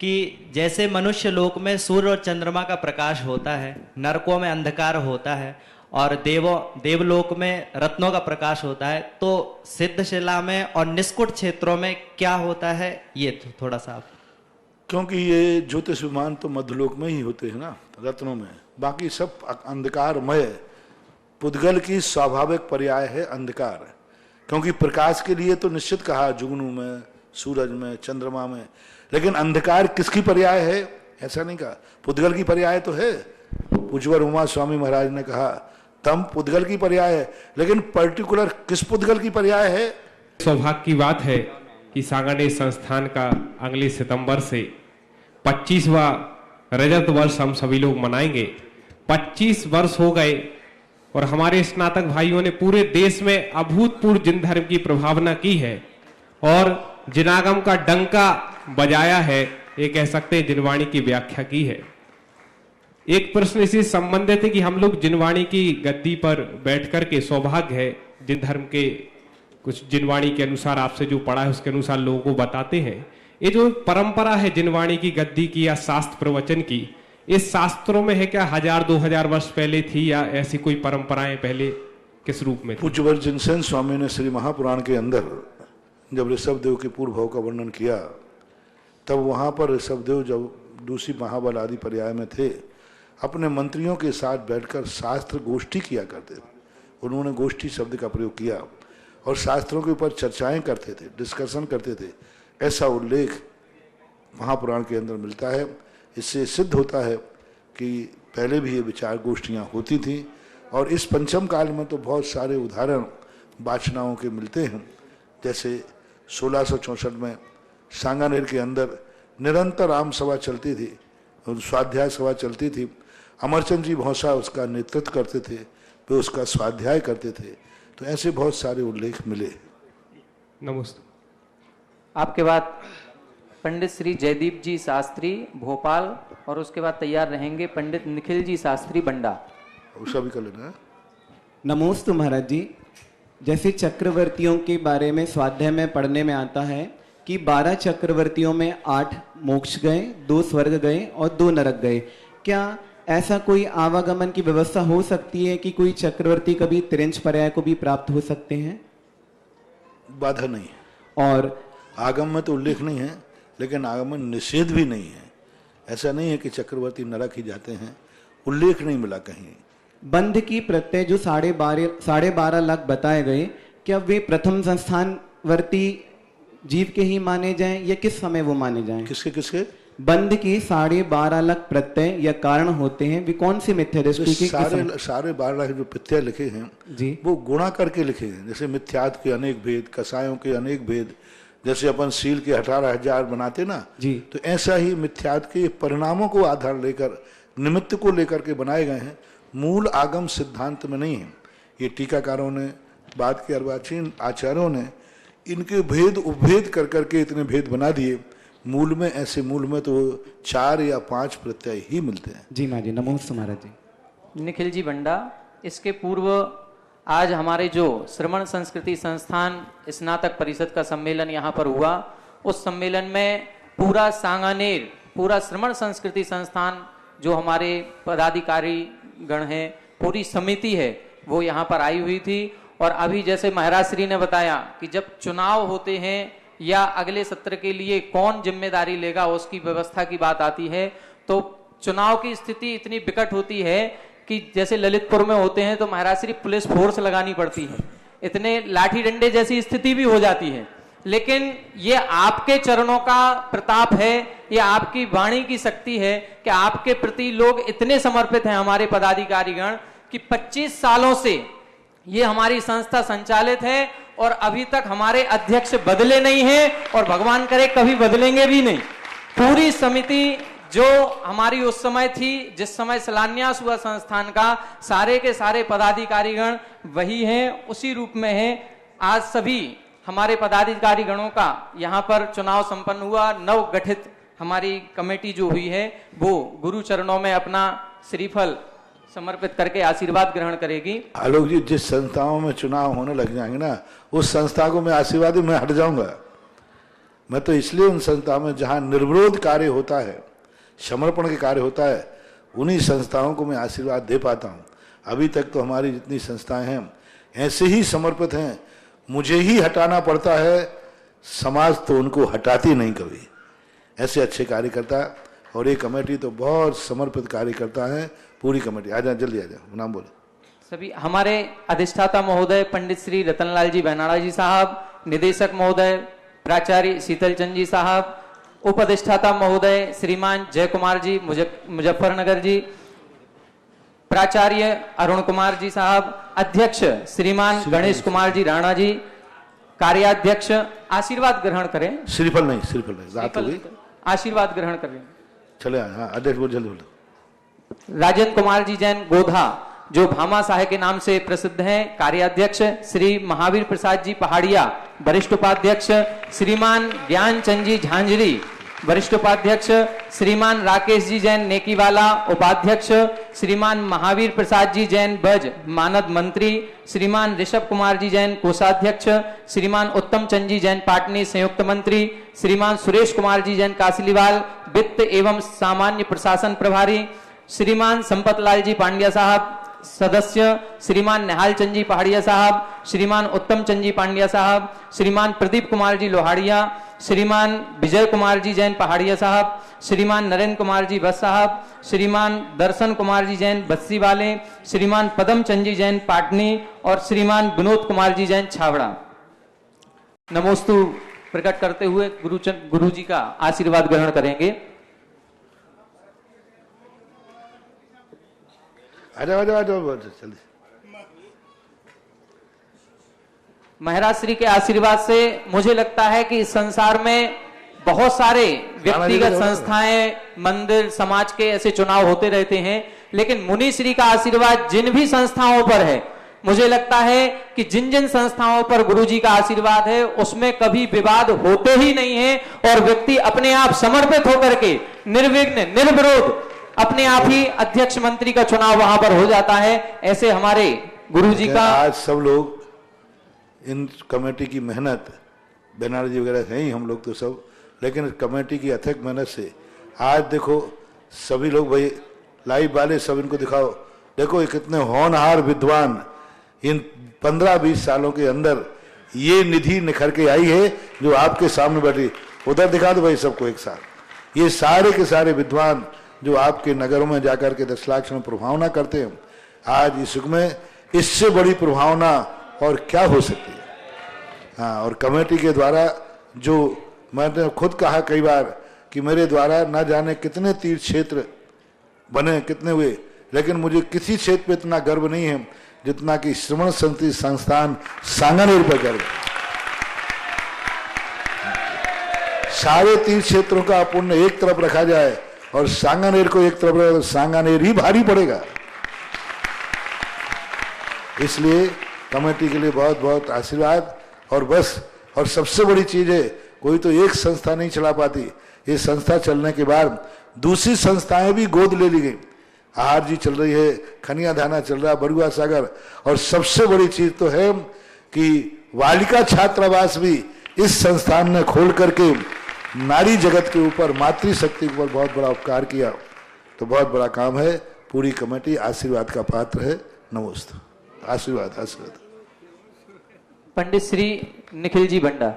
कि जैसे मनुष्य लोक में सूर्य और चंद्रमा का प्रकाश होता है, नरकों में अंधकार होता है, और देवलोक में रत्नों का प्रकाश होता है, तो सिद्धशिला में और निष्कुट क्षेत्रों में क्या होता है, ये थोड़ा सा आप। क्योंकि ये ज्योतिष विमान तो मध्यलोक में ही होते हैं ना, रत्नों में, बाकी सब अंधकारमय। पुद्गल की स्वाभाविक पर्याय है अंधकार, क्योंकि प्रकाश के लिए तो निश्चित कहा जुगनू में, सूरज में, चंद्रमा में, लेकिन अंधकार किसकी पर्याय है ऐसा नहीं कहा। पुद्गल की पर्याय तो है, पूज्यवर उमा स्वामी महाराज ने कहा तम पुद्गल की पर्याय है, लेकिन पर्टिकुलर किस पुद्गल की पर्याय है? सौभाग्य की बात है कि सांगानेर संस्थान का अगले सितंबर से 25वां रजत वर्ष हम सभी लोग मनाएंगे। 25 वर्ष हो गए और हमारे स्नातक भाइयों ने पूरे देश में अभूतपूर्व जिन धर्म की प्रभावना की है और जिनागम का डंका बजाया है, ये कह सकते हैं जिनवाणी की व्याख्या की है। एक प्रश्न इसी संबंधित है कि हम लोग जिनवाणी की गद्दी पर बैठ करके, सौभाग्य है जिन धर्म के कुछ जिनवाणी के अनुसार आपसे जो पढ़ा है उसके अनुसार लोगों को बताते हैं। ये जो परंपरा है जिनवाणी की गद्दी की या शास्त्र प्रवचन की, इस शास्त्रों में है क्या 1000-2000 वर्ष पहले थी या ऐसी कोई परंपराएं पहले किस रूप में? पूज्यवर जिनसेन स्वामी ने श्री महापुराण के अंदर जब ऋषभदेव के पूर्व भाव का वर्णन किया, तब वहां पर ऋषभदेव जब दूसरी महाबल आदि पर्याय में थे, अपने मंत्रियों के साथ बैठकर शास्त्र गोष्ठी किया करते थे। उन्होंने गोष्ठी शब्द का प्रयोग किया और शास्त्रों के ऊपर चर्चाएं करते थे, डिस्कशन करते थे। ऐसा उल्लेख महापुराण के अंदर मिलता है। इससे सिद्ध होता है कि पहले भी ये विचार गोष्ठियाँ होती थी और इस पंचम काल में तो बहुत सारे उदाहरण वाचनाओं के मिलते हैं। जैसे 1664 में सांगानेर के अंदर निरंतर आम सभा चलती थी और स्वाध्याय सभा चलती थी। अमरचंद जी भौसा उसका नेतृत्व करते थे, वे उसका स्वाध्याय करते थे। तो ऐसे बहुत सारे उल्लेख मिले। नमस्ते। आपके बाद पंडित श्री जयदीप जी शास्त्री भोपाल और उसके बाद तैयार रहेंगे पंडित निखिल जी शास्त्री बंडा। उसका भी कर लेना है। नमोस्तु महाराज जी। जैसे चक्रवर्तियों के बारे में स्वाध्याय में पढ़ने में आता है कि 12 चक्रवर्तियों में 8 मोक्ष गए, 2 स्वर्ग गए और 2 नरक गए। क्या ऐसा कोई आवागमन की व्यवस्था हो सकती है कि कोई चक्रवर्ती कभी तिरंज पर्याय को भी प्राप्त हो सकते हैं? बाधा नहीं। और आगम में तो उल्लेख नहीं है, लेकिन आगमन निषेध भी नहीं है। ऐसा नहीं है कि चक्रवर्ती नरक ही जाते हैं, उल्लेख नहीं मिला कहीं। बंध की प्रत्यय जो 12.5 लाख बताए गए, क्या वे प्रथम संस्थानवर्ती जीव के ही माने जाएं या किस समय वो माने जाएं? किसके किसके? बंध की 12.5 लाख प्रत्यय या कारण होते हैं, वे कौन सी मिथ्या दृष्टि के? सारे 12 लाख जो प्रत्यय लिखे हैं जी, वो गुणा करके लिखे हैं। जैसे मिथ्यात्व के अनेक भेद, कसायों के अनेक भेद, जैसे अपन सील के 18,000 बनाते ना जी, तो ऐसा ही मिथ्यात्व के परिणामों को आधार लेकर, निमित्त को लेकर के बनाए गए हैं। मूल आगम सिद्धांत में नहीं है। ये टीकाकारों ने, बाद के अर्वाचीन आचार्यों ने इनके भेद उपभेद कर करके इतने भेद बना दिए। मूल में तो 4 या 5 प्रत्यय ही मिलते हैं। जी माँ जी। नमोस्तु महाराज जी। निखिल जी बंडा, इसके पूर्व आज हमारे जो श्रमण संस्कृति संस्थान स्नातक परिषद का सम्मेलन यहाँ पर हुआ, उस सम्मेलन में पूरा सांगानेर, पूरा श्रमण संस्कृति संस्थान जो हमारे पदाधिकारी गण हैं, पूरी समिति है, वो यहाँ पर आई हुई थी। और अभी जैसे महाराज श्री ने बताया कि जब चुनाव होते हैं या अगले सत्र के लिए कौन जिम्मेदारी लेगा, उसकी व्यवस्था की बात आती है, तो चुनाव की स्थिति इतनी विकट होती है कि जैसे ललितपुर में होते हैं तो महाराज श्री पुलिस फोर्स लगानी पड़ती है, इतने लाठी डंडे जैसी स्थिति भी हो जाती है। लेकिन ये आपके चरणों का प्रताप है, ये आपकी वाणी की शक्ति है कि आपके प्रति लोग इतने समर्पित हैं हमारे पदाधिकारीगण कि 25 सालों से ये हमारी संस्था संचालित है और अभी तक हमारे अध्यक्ष बदले नहीं हैं और भगवान करे कभी बदलेंगे भी नहीं। पूरी समिति जो हमारी उस समय थी, जिस समय शिलान्यास हुआ संस्थान का, सारे के सारे पदाधिकारीगण वही हैं, उसी रूप में हैं। आज सभी हमारे पदाधिकारी गणों का यहाँ पर चुनाव संपन्न हुआ। नव गठित हमारी कमेटी जो हुई है वो गुरु चरणों में अपना श्रीफल समर्पित करके आशीर्वाद ग्रहण करेगी। आलोक जी, जिस संस्थाओं में चुनाव होने लग जाएंगे ना, उस संस्था को मैं आशीर्वाद मैं हट जाऊंगा। मैं तो इसलिए उन संस्थाओं में जहां निर्विरोध कार्य होता है, समर्पण के कार्य होता है, उन्हीं संस्थाओं को मैं आशीर्वाद दे पाता हूं। अभी तक तो हमारी जितनी संस्थाएं हैं ऐसे ही समर्पित हैं, मुझे ही हटाना पड़ता है, समाज तो उनको हटाती नहीं कभी। ऐसे अच्छे कार्यकर्ता, और ये कमेटी तो बहुत समर्पित कार्य करता है। पूरी कमेटी आ जाए, जल्दी आ जाए, नाम बोले। सभी हमारे अधिष्ठाता महोदय पंडित श्री रतनलाल जी बेनाड़ा जी साहब, निदेशक महोदय प्राचार्य शीतलचंद जी साहब, उप अधिष्ठाता महोदय श्रीमान जय कुमार जी मुजफ्फरनगर जी, प्राचार्य अरुण कुमार जी साहब, अध्यक्ष श्रीमान गणेश कुमार जी राणा जी, कार्याध्यक्ष आशीर्वाद ग्रहण करें। श्रीफल नहीं, रात हो गई, आशीर्वाद ग्रहण करें। चले आए। हाँ, अध्यक्ष बोल, जल्दी बोलो। राजेंद्र कुमार जी जैन गोधा जो भामा साहे के नाम से प्रसिद्ध हैं, कार्याध्यक्ष श्री महावीर प्रसाद जी पहाड़िया, वरिष्ठ उपाध्यक्ष श्रीमान ज्ञानचंद जी झांझरी, वरिष्ठ उपाध्यक्ष श्रीमान राकेश जी जैन नेकीवाला, उपाध्यक्ष श्रीमान महावीर प्रसाद जी जैन बज मानद मंत्री, श्रीमान ऋषभ कुमार जी जैन कोषाध्यक्ष, श्रीमान उत्तम चंद जी जैन पाटनी संयुक्त मंत्री, श्रीमान सुरेश कुमार जी जैन कासलीवाल वित्त एवं सामान्य प्रशासन प्रभारी, श्रीमान संपतलाल जी पांड्या साहब सदस्य, श्रीमान निहाल चंद जी पहाड़िया साहब, श्रीमान उत्तम चंद जी पांड्या साहब, श्रीमान प्रदीप कुमार जी लोहाड़िया, श्रीमान विजय कुमार जी जैन पहाड़िया साहब, श्रीमान नरेंद्र कुमार जी भट्ट साहब, श्रीमान दर्शन कुमार जी जैन बस्सी वाले, श्रीमान पदम चंद जी जैन पाटनी और श्रीमान विनोद कुमार जी जैन छावड़ा। नमोस्तु प्रकट करते हुए गुरु जी का आशीर्वाद ग्रहण करेंगे। महाराज श्री के आशीर्वाद से मुझे लगता है कि इस संसार में बहुत सारे व्यक्तिगत संस्थाएं, मंदिर, समाज के ऐसे चुनाव होते रहते हैं, लेकिन मुनि श्री का आशीर्वाद जिन भी संस्थाओं पर है, मुझे लगता है कि जिन जिन संस्थाओं पर गुरु जी का आशीर्वाद है उसमें कभी विवाद होते ही नहीं है और व्यक्ति अपने आप समर्पित होकर के निर्विघ्न निर्विरोध अपने आप ही अध्यक्ष मंत्री का चुनाव वहां पर हो जाता है। ऐसे हमारे गुरु जी का आज सब लोग इन कमेटी की मेहनत, बनर्जी वगैरह हैं ही हम लोग तो सब, लेकिन कमेटी की अथक मेहनत से आज देखो सभी लोग, भाई लाइव वाले सब इनको दिखाओ, देखो ये कितने होनहार विद्वान इन 15-20 सालों के अंदर ये निधि निखर के आई है जो आपके सामने बैठी। उधर दिखा दो भाई सबको एक साथ। ये सारे के सारे विद्वान जो आपके नगरों में जाकर के 10 लाख में प्रभावना करते हैं, आज इस युग में इससे बड़ी प्रभावना और क्या हो सकती है। हाँ, और कमेटी के द्वारा जो मैंने खुद कहा कई बार कि मेरे द्वारा न जाने कितने तीर्थ क्षेत्र बने, कितने हुए, लेकिन मुझे किसी क्षेत्र पे इतना गर्व नहीं है जितना कि श्रमण संस्कृति संस्थान सांगानेर पर गर्व। सारे तीर्थ क्षेत्रों का पुण्य एक तरफ रखा जाए और सांगानेर को एक तरफ रखा तो सांगानेर ही भारी पड़ेगा। इसलिए कमेटी के लिए बहुत बहुत आशीर्वाद। और बस, और सबसे बड़ी चीज है, कोई तो एक संस्था नहीं चला पाती, ये संस्था चलने के बाद दूसरी संस्थाएं भी गोद ले ली गई। आहार जी चल रही है, खनिया धाना चल रहा है, बरुआ सागर, और सबसे बड़ी चीज तो है कि बालिका छात्रावास भी इस संस्थान ने खोल करके नारी जगत के ऊपर, मातृशक्ति के ऊपर बहुत बड़ा उपकार किया। तो बहुत बड़ा काम है। पूरी कमेटी आशीर्वाद का पात्र है। नमस्ते। आशीर्वाद आशीर्वाद। पंडित श्री निखिल जी बंडा,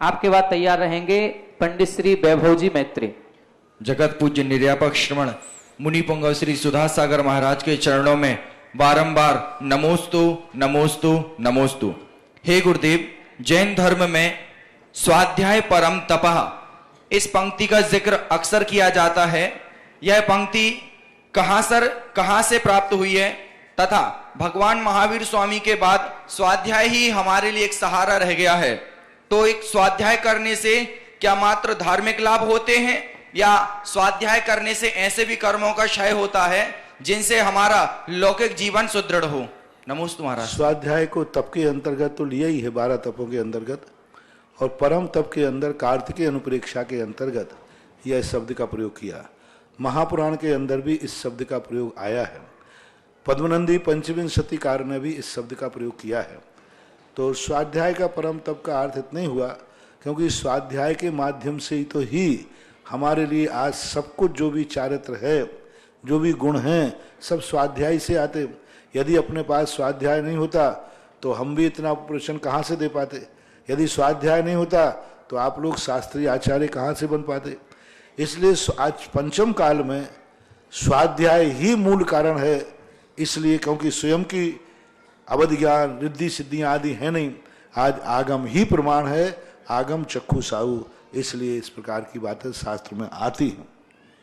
आपके बाद तैयार रहेंगे पंडित श्री वैभव जी मैत्री। जगत पूज्य निर्यापक श्रमण मुनि पुंगव श्री सुधा सागर महाराज के चरणों में बारंबार नमोस्तु नमोस्तु नमोस्तु। हे गुरुदेव, जैन धर्म में स्वाध्याय परम तपः, इस पंक्ति का जिक्र अक्सर किया जाता है। यह पंक्ति कहां से प्राप्त हुई है तथा भगवान महावीर स्वामी के बाद स्वाध्याय ही हमारे लिए एक सहारा रह गया है। तो एक स्वाध्याय करने से क्या मात्र धार्मिक लाभ होते हैं या स्वाध्याय करने से ऐसे भी कर्मों का क्षय होता है जिनसे हमारा लौकिक जीवन सुदृढ़ हो? नमोस्तु महाराज। स्वाध्याय को तप के अंतर्गत तो लिया ही है, 12 तपों के अंतर्गत, और परम तप के अंदर कार्तिकेय अनुप्रेक्षा के अंतर्गत यह शब्द का प्रयोग किया। महापुराण के अंदर भी इस शब्द का प्रयोग आया है। पद्मनंदी पंचविंशतिकार ने भी इस शब्द का प्रयोग किया है। तो स्वाध्याय का परम तप का अर्थ इतना ही हुआ क्योंकि स्वाध्याय के माध्यम से ही तो हमारे लिए आज सब कुछ जो भी चारित्र है, जो भी गुण हैं, सब स्वाध्याय से आते। यदि अपने पास स्वाध्याय नहीं होता तो हम भी इतना प्रवचन कहाँ से दे पाते। यदि स्वाध्याय नहीं होता तो आप लोग शास्त्रीय आचार्य कहाँ से बन पाते। इसलिए आज पंचम काल में स्वाध्याय ही मूल कारण है। इसलिए क्योंकि स्वयं की अवधि ज्ञान, रिद्धि सिद्धियाँ आदि है नहीं, आज आगम ही प्रमाण है, आगम चक्षु साहू। इसलिए इस प्रकार की बातें शास्त्र में आती हैं।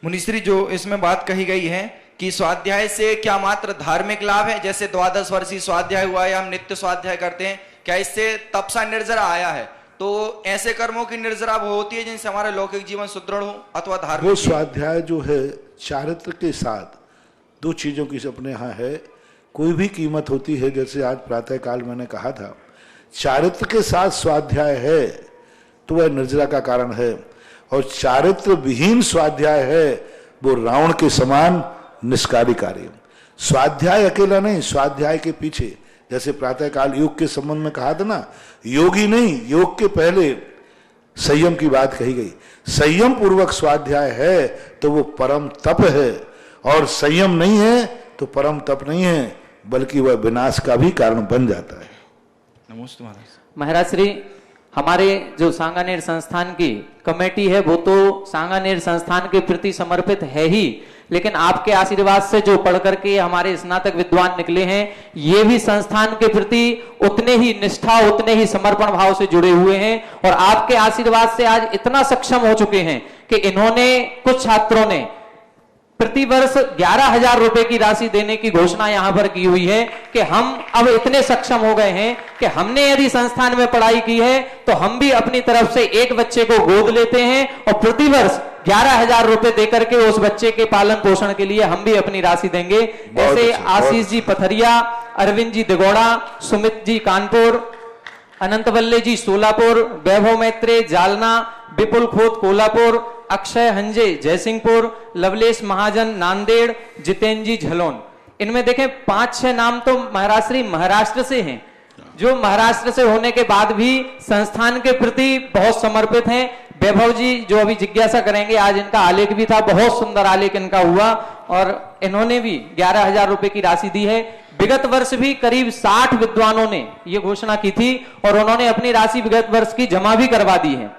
मुनिश्री, जो इसमें बात कही गई है कि स्वाध्याय से क्या मात्र धार्मिक लाभ है, जैसे 12 वर्षीय स्वाध्याय हुआ या हम नित्य स्वाध्याय करते हैं, क्या इससे तपसा निर्जरा आया है? तो ऐसे कर्मों की निर्जरा वो होती है जिनसे हमारा लौकिक जीवन सुदृढ़ हो अथवा धार्मिक। वो स्वाध्याय जो है चारित्र के साथ दो चीजों की अपने यहाँ है, कोई भी कीमत होती है। जैसे आज प्रातः काल मैंने कहा था, चारित्र के साथ स्वाध्याय है तो वह निर्जरा का कारण है, और चारित्र विहीन स्वाध्याय है वो रावण के समान निष्कारी कार्य। स्वाध्याय अकेला नहीं, स्वाध्याय के पीछे जैसे प्रातः काल योग के संबंध में कहा था ना, योगी नहीं, योग के पहले संयम की बात कही गई। संयम पूर्वक स्वाध्याय है तो वो परम तप है, और संयम नहीं है तो परम तप नहीं है, बल्कि वह विनाश का भी कारण बन जाता है। नमस्ते महाराज। महाराज श्री हमारे जो सांगानेर संस्थान की कमेटी है वो तो सांगानेर संस्थान के प्रति समर्पित है ही, लेकिन आपके आशीर्वाद से जो पढ़ करके हमारे स्नातक विद्वान निकले हैं ये भी संस्थान के प्रति उतने ही निष्ठा उतने ही समर्पण भाव से जुड़े हुए हैं और आपके आशीर्वाद से आज इतना सक्षम हो चुके हैं कि इन्होंने कुछ छात्रों ने प्रतिवर्ष 11,000 रुपए की राशि देने की घोषणा यहां पर की हुई है कि हम अब इतने सक्षम हो गए हैं कि हमने यदि संस्थान में पढ़ाई की है तो हम भी अपनी तरफ से एक बच्चे को गोद लेते हैं और प्रतिवर्ष 11,000 रुपए देकर के उस बच्चे के पालन पोषण के लिए हम भी अपनी राशि देंगे। ऐसे आशीष जी पथरिया, अरविंद जी दिगोड़ा, सुमित जी कानपुर, अनंतवल्ले जी सोलापुर, वैभव मैत्रे जालना, विपुल खोत कोल्हापुर, अक्षय हंजे जयसिंहपुर, लवलेश महाजन नांदेड़, जितेंद्र जी झलोन। इनमें देखें 5-6 नाम तो महाराष्ट्र से हैं, जो महाराष्ट्र से होने के बाद भी संस्थान के प्रति बहुत समर्पित हैं। वैभव जी जो अभी जिज्ञासा करेंगे, आज इनका आलेख भी था, बहुत सुंदर आलेख इनका हुआ और इन्होंने भी 11,000 रुपए की राशि दी है। विगत वर्ष भी करीब 60 विद्वानों ने ये घोषणा की थी और उन्होंने अपनी राशि विगत वर्ष की जमा भी करवा दी है।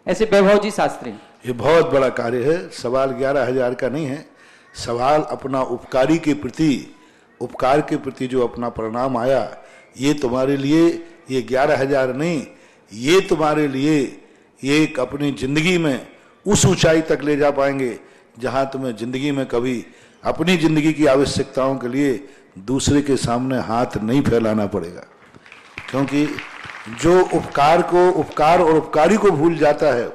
ऐसे वैभव जी शास्त्री। ये बहुत बड़ा कार्य है। सवाल 11,000 का नहीं है, सवाल अपना उपकारी के प्रति, उपकार के प्रति जो अपना परिणाम आया, ये तुम्हारे लिए ये 11,000 नहीं, ये तुम्हारे लिए ये एक अपनी जिंदगी में उस ऊंचाई तक ले जा पाएंगे जहां तुम्हें जिंदगी में कभी अपनी जिंदगी की आवश्यकताओं के लिए दूसरे के सामने हाथ नहीं फैलाना पड़ेगा। क्योंकि जो उपकार और उपकारी को भूल जाता है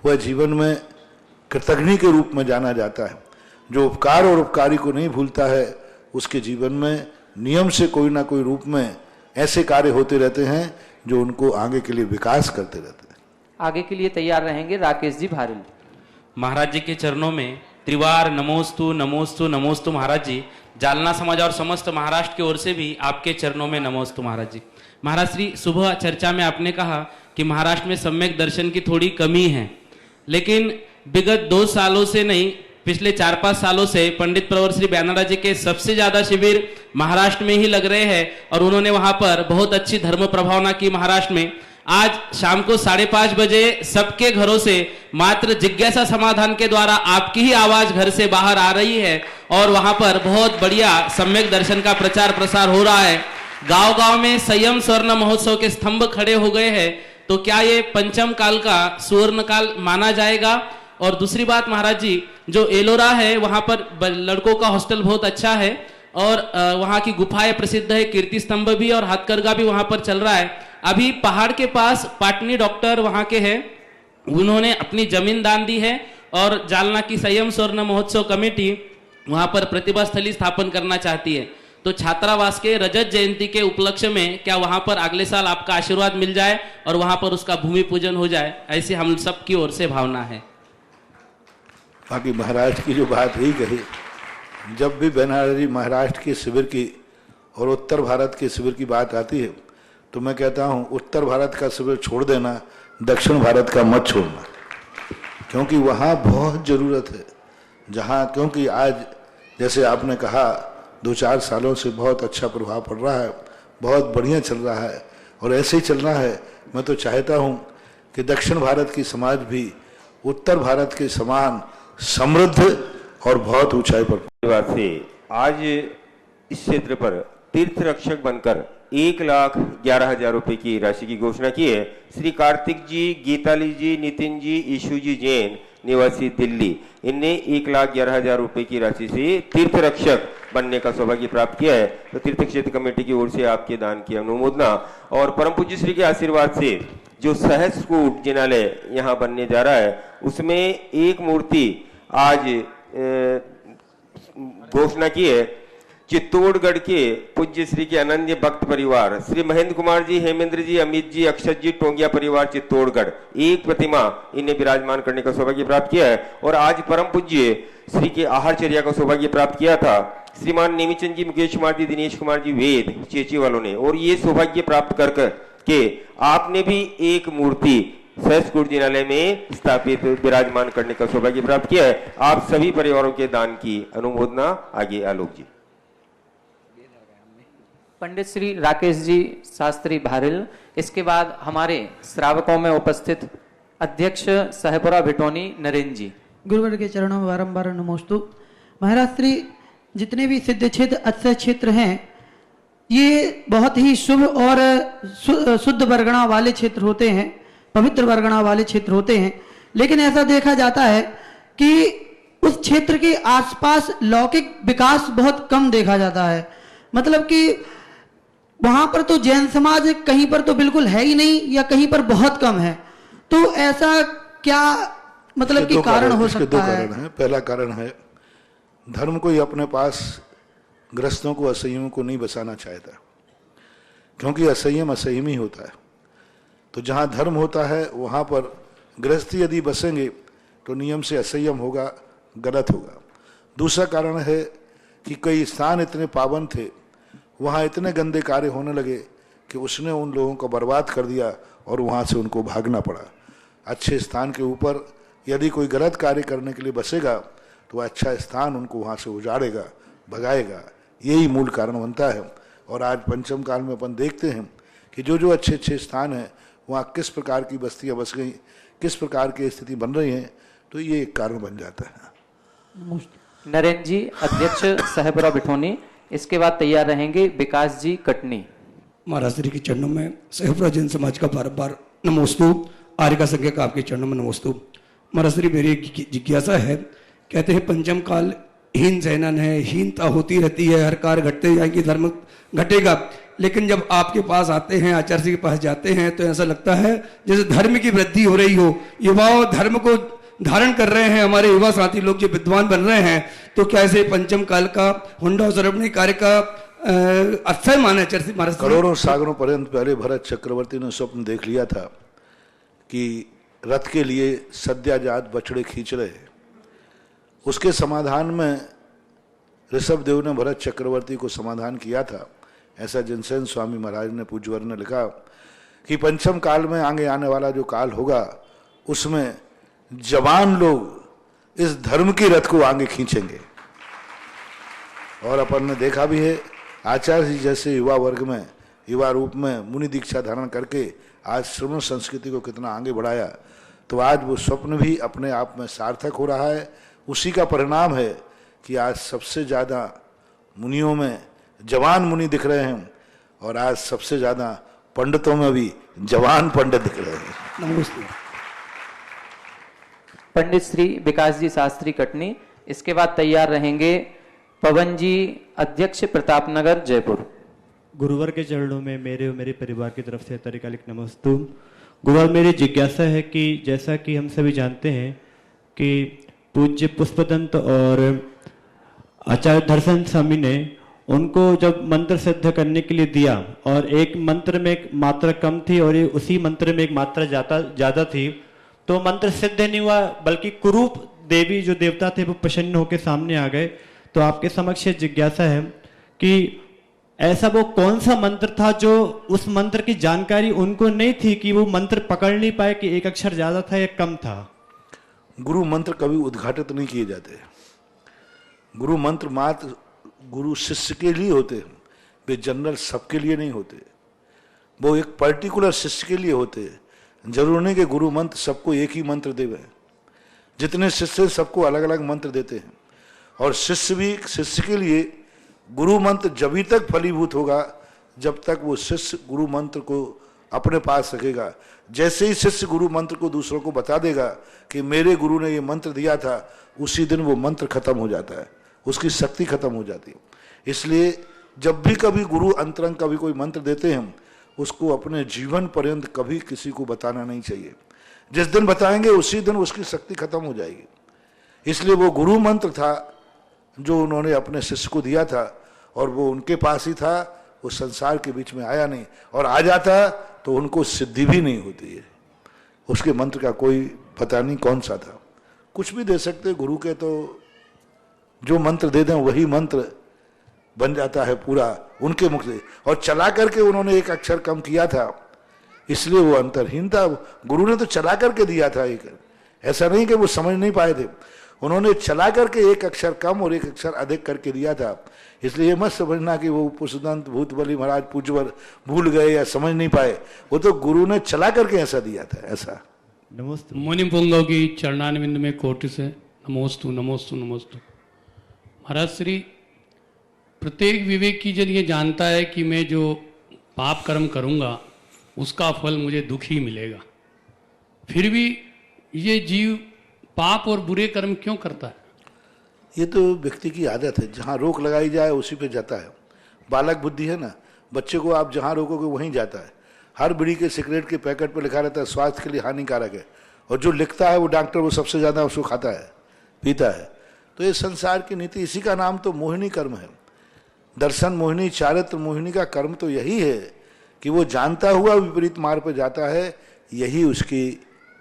वह जीवन में कृतघ्नि के रूप में जाना जाता है। जो उपकार और उपकारी को नहीं भूलता है उसके जीवन में नियम से कोई ना कोई रूप में ऐसे कार्य होते रहते हैं जो उनको आगे के लिए विकास करते रहते हैं। आगे के लिए तैयार रहेंगे राकेश जी भारिल। महाराज जी के चरणों में त्रिवार नमोस्तु नमोस्तु नमोस्तु महाराज जी। जालना समाज और समस्त महाराष्ट्र की ओर से भी आपके चरणों में नमोस्तु महाराज जी। महाराज श्री, सुबह चर्चा में आपने कहा कि महाराष्ट्र में सम्यक दर्शन की थोड़ी कमी है, लेकिन विगत 2 सालों से नहीं, पिछले 4-5 सालों से पंडित प्रवर श्री बैनाला जी के सबसे ज्यादा शिविर महाराष्ट्र में ही लग रहे हैं और उन्होंने वहां पर बहुत अच्छी धर्म प्रभावना की महाराष्ट्र में। आज शाम को 5:30 बजे सबके घरों से मात्र जिज्ञासा समाधान के द्वारा आपकी ही आवाज घर से बाहर आ रही है और वहां पर बहुत बढ़िया सम्यक दर्शन का प्रचार प्रसार हो रहा है। गांव-गांव में संयम स्वर्ण महोत्सव के स्तंभ खड़े हो गए हैं, तो क्या ये पंचम काल का सुवर्ण काल माना जाएगा? और दूसरी बात महाराज जी, जो एलोरा है वहां पर लड़कों का हॉस्टल बहुत अच्छा है और वहां की गुफाएं प्रसिद्ध है, कीर्ति स्तंभ भी और हाथकरघा भी वहां पर चल रहा है। अभी पहाड़ के पास पाटनी डॉक्टर वहां के हैं, उन्होंने अपनी जमीन दान दी है और जालना की संयम स्वर्ण महोत्सव कमेटी वहां पर प्रतिभा स्थली स्थापन करना चाहती है। तो छात्रावास के रजत जयंती के उपलक्ष्य में क्या वहां पर अगले साल आपका आशीर्वाद मिल जाए और वहां पर उसका भूमि पूजन हो जाए, ऐसी हम सब की ओर से भावना है। बाकी महाराज की जो बात ही कही, जब भी बैनाला जी महाराष्ट्र के शिविर की और उत्तर भारत के शिविर की बात आती है तो मैं कहता हूँ उत्तर भारत का शिविर छोड़ देना, दक्षिण भारत का मत छोड़ना, क्योंकि वहाँ बहुत ज़रूरत है। जहाँ क्योंकि आज जैसे आपने कहा 2-4 सालों से बहुत अच्छा प्रभाव पड़ रहा है, बहुत बढ़िया चल रहा है और ऐसे ही चलना है। मैं तो चाहता हूँ कि दक्षिण भारत की समाज भी उत्तर भारत के समान समृद्ध और बहुत ऊंचाई पर से आज इस क्षेत्र पर तीर्थ रक्षक बनकर 1,11,000 रुपए की राशि की घोषणा की है। श्री कार्तिक जी, गीताली जी, नितिन जी, ईशु जी जैन निवासी दिल्ली, इनने 1,11,000 रुपए की राशि से तीर्थ रक्षक बनने का सौभाग्य प्राप्त किया है। तो तीर्थ क्षेत्र कमेटी की ओर से आपके दान की अनुमोदना और परम पूज्य श्री के आशीर्वाद से जो सहस्त्रकूट जिनालय यहाँ बनने जा रहा है उसमें एक मूर्ति आज घोषणा की है। चित्तौड़गढ़ के पूज्य श्री के अनन्य भक्त परिवार श्री महेंद्र कुमार जी, हेमेंद्र जी, अमित जी, अक्षत जी, टोंगिया परिवार चित्तौड़गढ़, एक प्रतिमा इन्हें विराजमान करने का सौभाग्य प्राप्त किया है। और आज परम पूज्य श्री के आहारचर्या का सौभाग्य प्राप्त किया था श्रीमान नेमीचंद जी, मुकेश कुमार जी, दिनेश कुमार जी वेद चेची वालों ने, और ये सौभाग्य प्राप्त करके आपने भी एक मूर्ति सहस्त्रकूट जिनालय में स्थापित विराजमान करने का सौभाग्य प्राप्त किया है। आप सभी परिवारों के दान की अनुमोदना। आगे आलोक जी। पंडित श्री राकेश जी शास्त्री भारिल, इसके बाद हमारे श्रावकों में उपस्थित अध्यक्ष सहपुरा भिटोनी नरेंद्र जी। गुरुवर के चरणों में बारंबार नमोस्तु। महाराज श्री, जितने भी सिद्ध क्षेत्र अक्षय क्षेत्र हैं, ये बहुत ही शुभ और शुद्ध वर्गणा वाले क्षेत्र होते हैं, पवित्र वर्गणा वाले क्षेत्र होते हैं। लेकिन ऐसा देखा जाता है कि उस क्षेत्र के आसपास लौकिक विकास बहुत कम देखा जाता है। मतलब कि वहां पर तो जैन समाज कहीं पर तो बिल्कुल है ही नहीं, या कहीं पर बहुत कम है। तो ऐसा क्या मतलब कि कारण हो सकता है? दो कारण है। पहला कारण है, धर्म कोई अपने पास ग्रस्तों को, असंयमों को नहीं बसाना चाहता, क्योंकि असंयम असंयम ही होता है। तो जहाँ धर्म होता है वहाँ पर गृहस्थी यदि बसेंगे तो नियम से असंयम होगा, गलत होगा। दूसरा कारण है कि कई स्थान इतने पावन थे, वहाँ इतने गंदे कार्य होने लगे कि उसने उन लोगों को बर्बाद कर दिया और वहाँ से उनको भागना पड़ा। अच्छे स्थान के ऊपर यदि कोई गलत कार्य करने के लिए बसेगा तो अच्छा स्थान उनको वहाँ से उजाड़ेगा, भगाएगा। यही मूल कारण बनता है। और आज पंचम काल में अपन देखते हैं कि जो जो अच्छे अच्छे स्थान हैं वहाँ किस प्रकार की बस्तियाँ बस गई, किस प्रकार की स्थिति बन रही हैं, तो ये एक कारण बन जाता है। नरेंद्र जी अध्यक्ष सहपुरा बिठोनी, इसके बाद तैयार रहेंगे विकास जी कटनी। महाराज श्री के चरणों में सहपुरा जैन समाज का बार बार नमोस्तु। आर्य का संज्ञा का आपके चरणों में नमोस्तु। महाराज श्री, मेरी एक जिज्ञासा है। कहते हैं पंचम काल हीन सैनन है, हीनता होती रहती है, हर कार्य घटते जाएंगे, धर्म घटेगा। लेकिन जब आपके पास आते हैं, आचार्य जी के पास जाते हैं, तो ऐसा लगता है जैसे धर्म की वृद्धि हो रही हो। युवाओं धर्म को धारण कर रहे हैं, हमारे युवा साथी लोग जो विद्वान बन रहे हैं। तो क्या ऐसे पंचम काल का हुंडा सर्वणी कार्य का अक्षय माना आचार्य महाराज? करोड़ों सागरों पर्यंत पहले भरत चक्रवर्ती ने स्वप्न देख लिया था कि रथ के लिए सद्याजात बछड़े खींच रहे हैं। उसके समाधान में ऋषभदेव ने भरत चक्रवर्ती को समाधान किया था। ऐसा जिनसेन स्वामी महाराज ने पूज्यवर ने लिखा कि पंचम काल में आगे आने वाला जो काल होगा उसमें जवान लोग इस धर्म की रथ को आगे खींचेंगे। और अपन ने देखा भी है, आचार्य जी जैसे युवा वर्ग में, युवा रूप में मुनि दीक्षा धारण करके आज श्रमण संस्कृति को कितना आगे बढ़ाया। तो आज वो स्वप्न भी अपने आप में सार्थक हो रहा है। उसी का परिणाम है कि आज सबसे ज़्यादा मुनियों में जवान मुनि दिख रहे हैं, और आज सबसे ज़्यादा पंडितों में भी जवान पंडित दिख रहे हैं। नमस्ते। पंडित श्री विकास जी शास्त्री कटनी, इसके बाद तैयार रहेंगे पवन जी अध्यक्ष प्रतापनगर जयपुर। गुरुवर के चरणों में मेरे और मेरे परिवार की तरफ से तरिकालिक नमस्तु। गुरुवर, मेरी जिज्ञासा है कि जैसा कि हम सभी जानते हैं कि पूज्य पुष्पदंत और आचार्य दर्शन स्वामी ने उनको जब मंत्र सिद्ध करने के लिए दिया, और एक मंत्र में एक मात्रा कम थी और उसी मंत्र में एक मात्रा ज्यादा थी, तो मंत्र सिद्ध नहीं हुआ, बल्कि कुरूप देवी जो देवता थे वो प्रसन्न होकर सामने आ गए। तो आपके समक्ष जिज्ञासा है कि ऐसा वो कौन सा मंत्र था जो उस मंत्र की जानकारी उनको नहीं थी, कि वो मंत्र पकड़ नहीं पाए कि एक अक्षर ज्यादा था या कम था? गुरु मंत्र कभी उद्घाटित नहीं किए जाते। गुरु मंत्र मात्र गुरु शिष्य के लिए होते हैं, वे जनरल सबके लिए नहीं होते। वो एक पर्टिकुलर शिष्य के लिए होते हैं। जरूर नहीं कि गुरु मंत्र सबको एक ही मंत्र देवे। जितने शिष्य सबको अलग अलग मंत्र देते हैं, और शिष्य भी शिष्य के लिए गुरु मंत्र जब तक फलीभूत होगा जब तक वो शिष्य गुरु मंत्र को अपने पास रखेगा। जैसे ही शिष्य गुरु मंत्र को दूसरों को बता देगा कि मेरे गुरु ने ये मंत्र दिया था, उसी दिन वो मंत्र खत्म हो जाता है, उसकी शक्ति खत्म हो जाती है। इसलिए जब भी कभी गुरु अंतरंग कभी कोई मंत्र देते हैं, उसको अपने जीवन पर्यंत कभी किसी को बताना नहीं चाहिए। जिस दिन बताएंगे उसी दिन उसकी शक्ति खत्म हो जाएगी। इसलिए वो गुरु मंत्र था जो उन्होंने अपने शिष्य को दिया था, और वो उनके पास ही था, वो संसार के बीच में आया नहीं। और आ जाता तो उनको सिद्धि भी नहीं होती है। उसके मंत्र का कोई पता नहीं कौन सा था। कुछ भी दे सकते गुरु के, तो जो मंत्र दे दें वही मंत्र बन जाता है पूरा उनके मुख से। और चला करके उन्होंने एक अक्षर कम किया था, इसलिए वो अंतरहीन था। गुरु ने तो चला करके दिया था एक, ऐसा नहीं कि वो समझ नहीं पाए थे। उन्होंने चला करके एक अक्षर कम और एक अक्षर अधिक करके दिया था। इसलिए ये मत समझना कि वो पुष्पदंत भूतबली महाराज पूज्यवर भूल गए या समझ नहीं पाए, वो तो गुरु ने चला करके ऐसा दिया था। ऐसा नमस्ते। मुनि पुंगव की चरणारविंद में कोटि से नमोस्तु नमोस्तु नमोस्तु। महाराज श्री, प्रत्येक विवेक की जन ये जानता है कि मैं जो पाप कर्म करूंगा उसका फल मुझे दुख ही मिलेगा, फिर भी ये जीव पाप और बुरे कर्म क्यों करता है? ये तो व्यक्ति की आदत है, जहाँ रोक लगाई जाए उसी पे जाता है। बालक बुद्धि है ना, बच्चे को आप जहाँ रोकोगे वहीं जाता है। हर बीड़ी के सिगरेट के पैकेट पे लिखा रहता है स्वास्थ्य के लिए हानिकारक है, और जो लिखता है वो डॉक्टर वो सबसे ज़्यादा उसको खाता है, पीता है। तो ये संसार की नीति, इसी का नाम तो मोहिनी कर्म है। दर्शन मोहिनी, चारित्र मोहिनी का कर्म तो यही है कि वो जानता हुआ विपरीत मार्ग पर जाता है। यही उसकी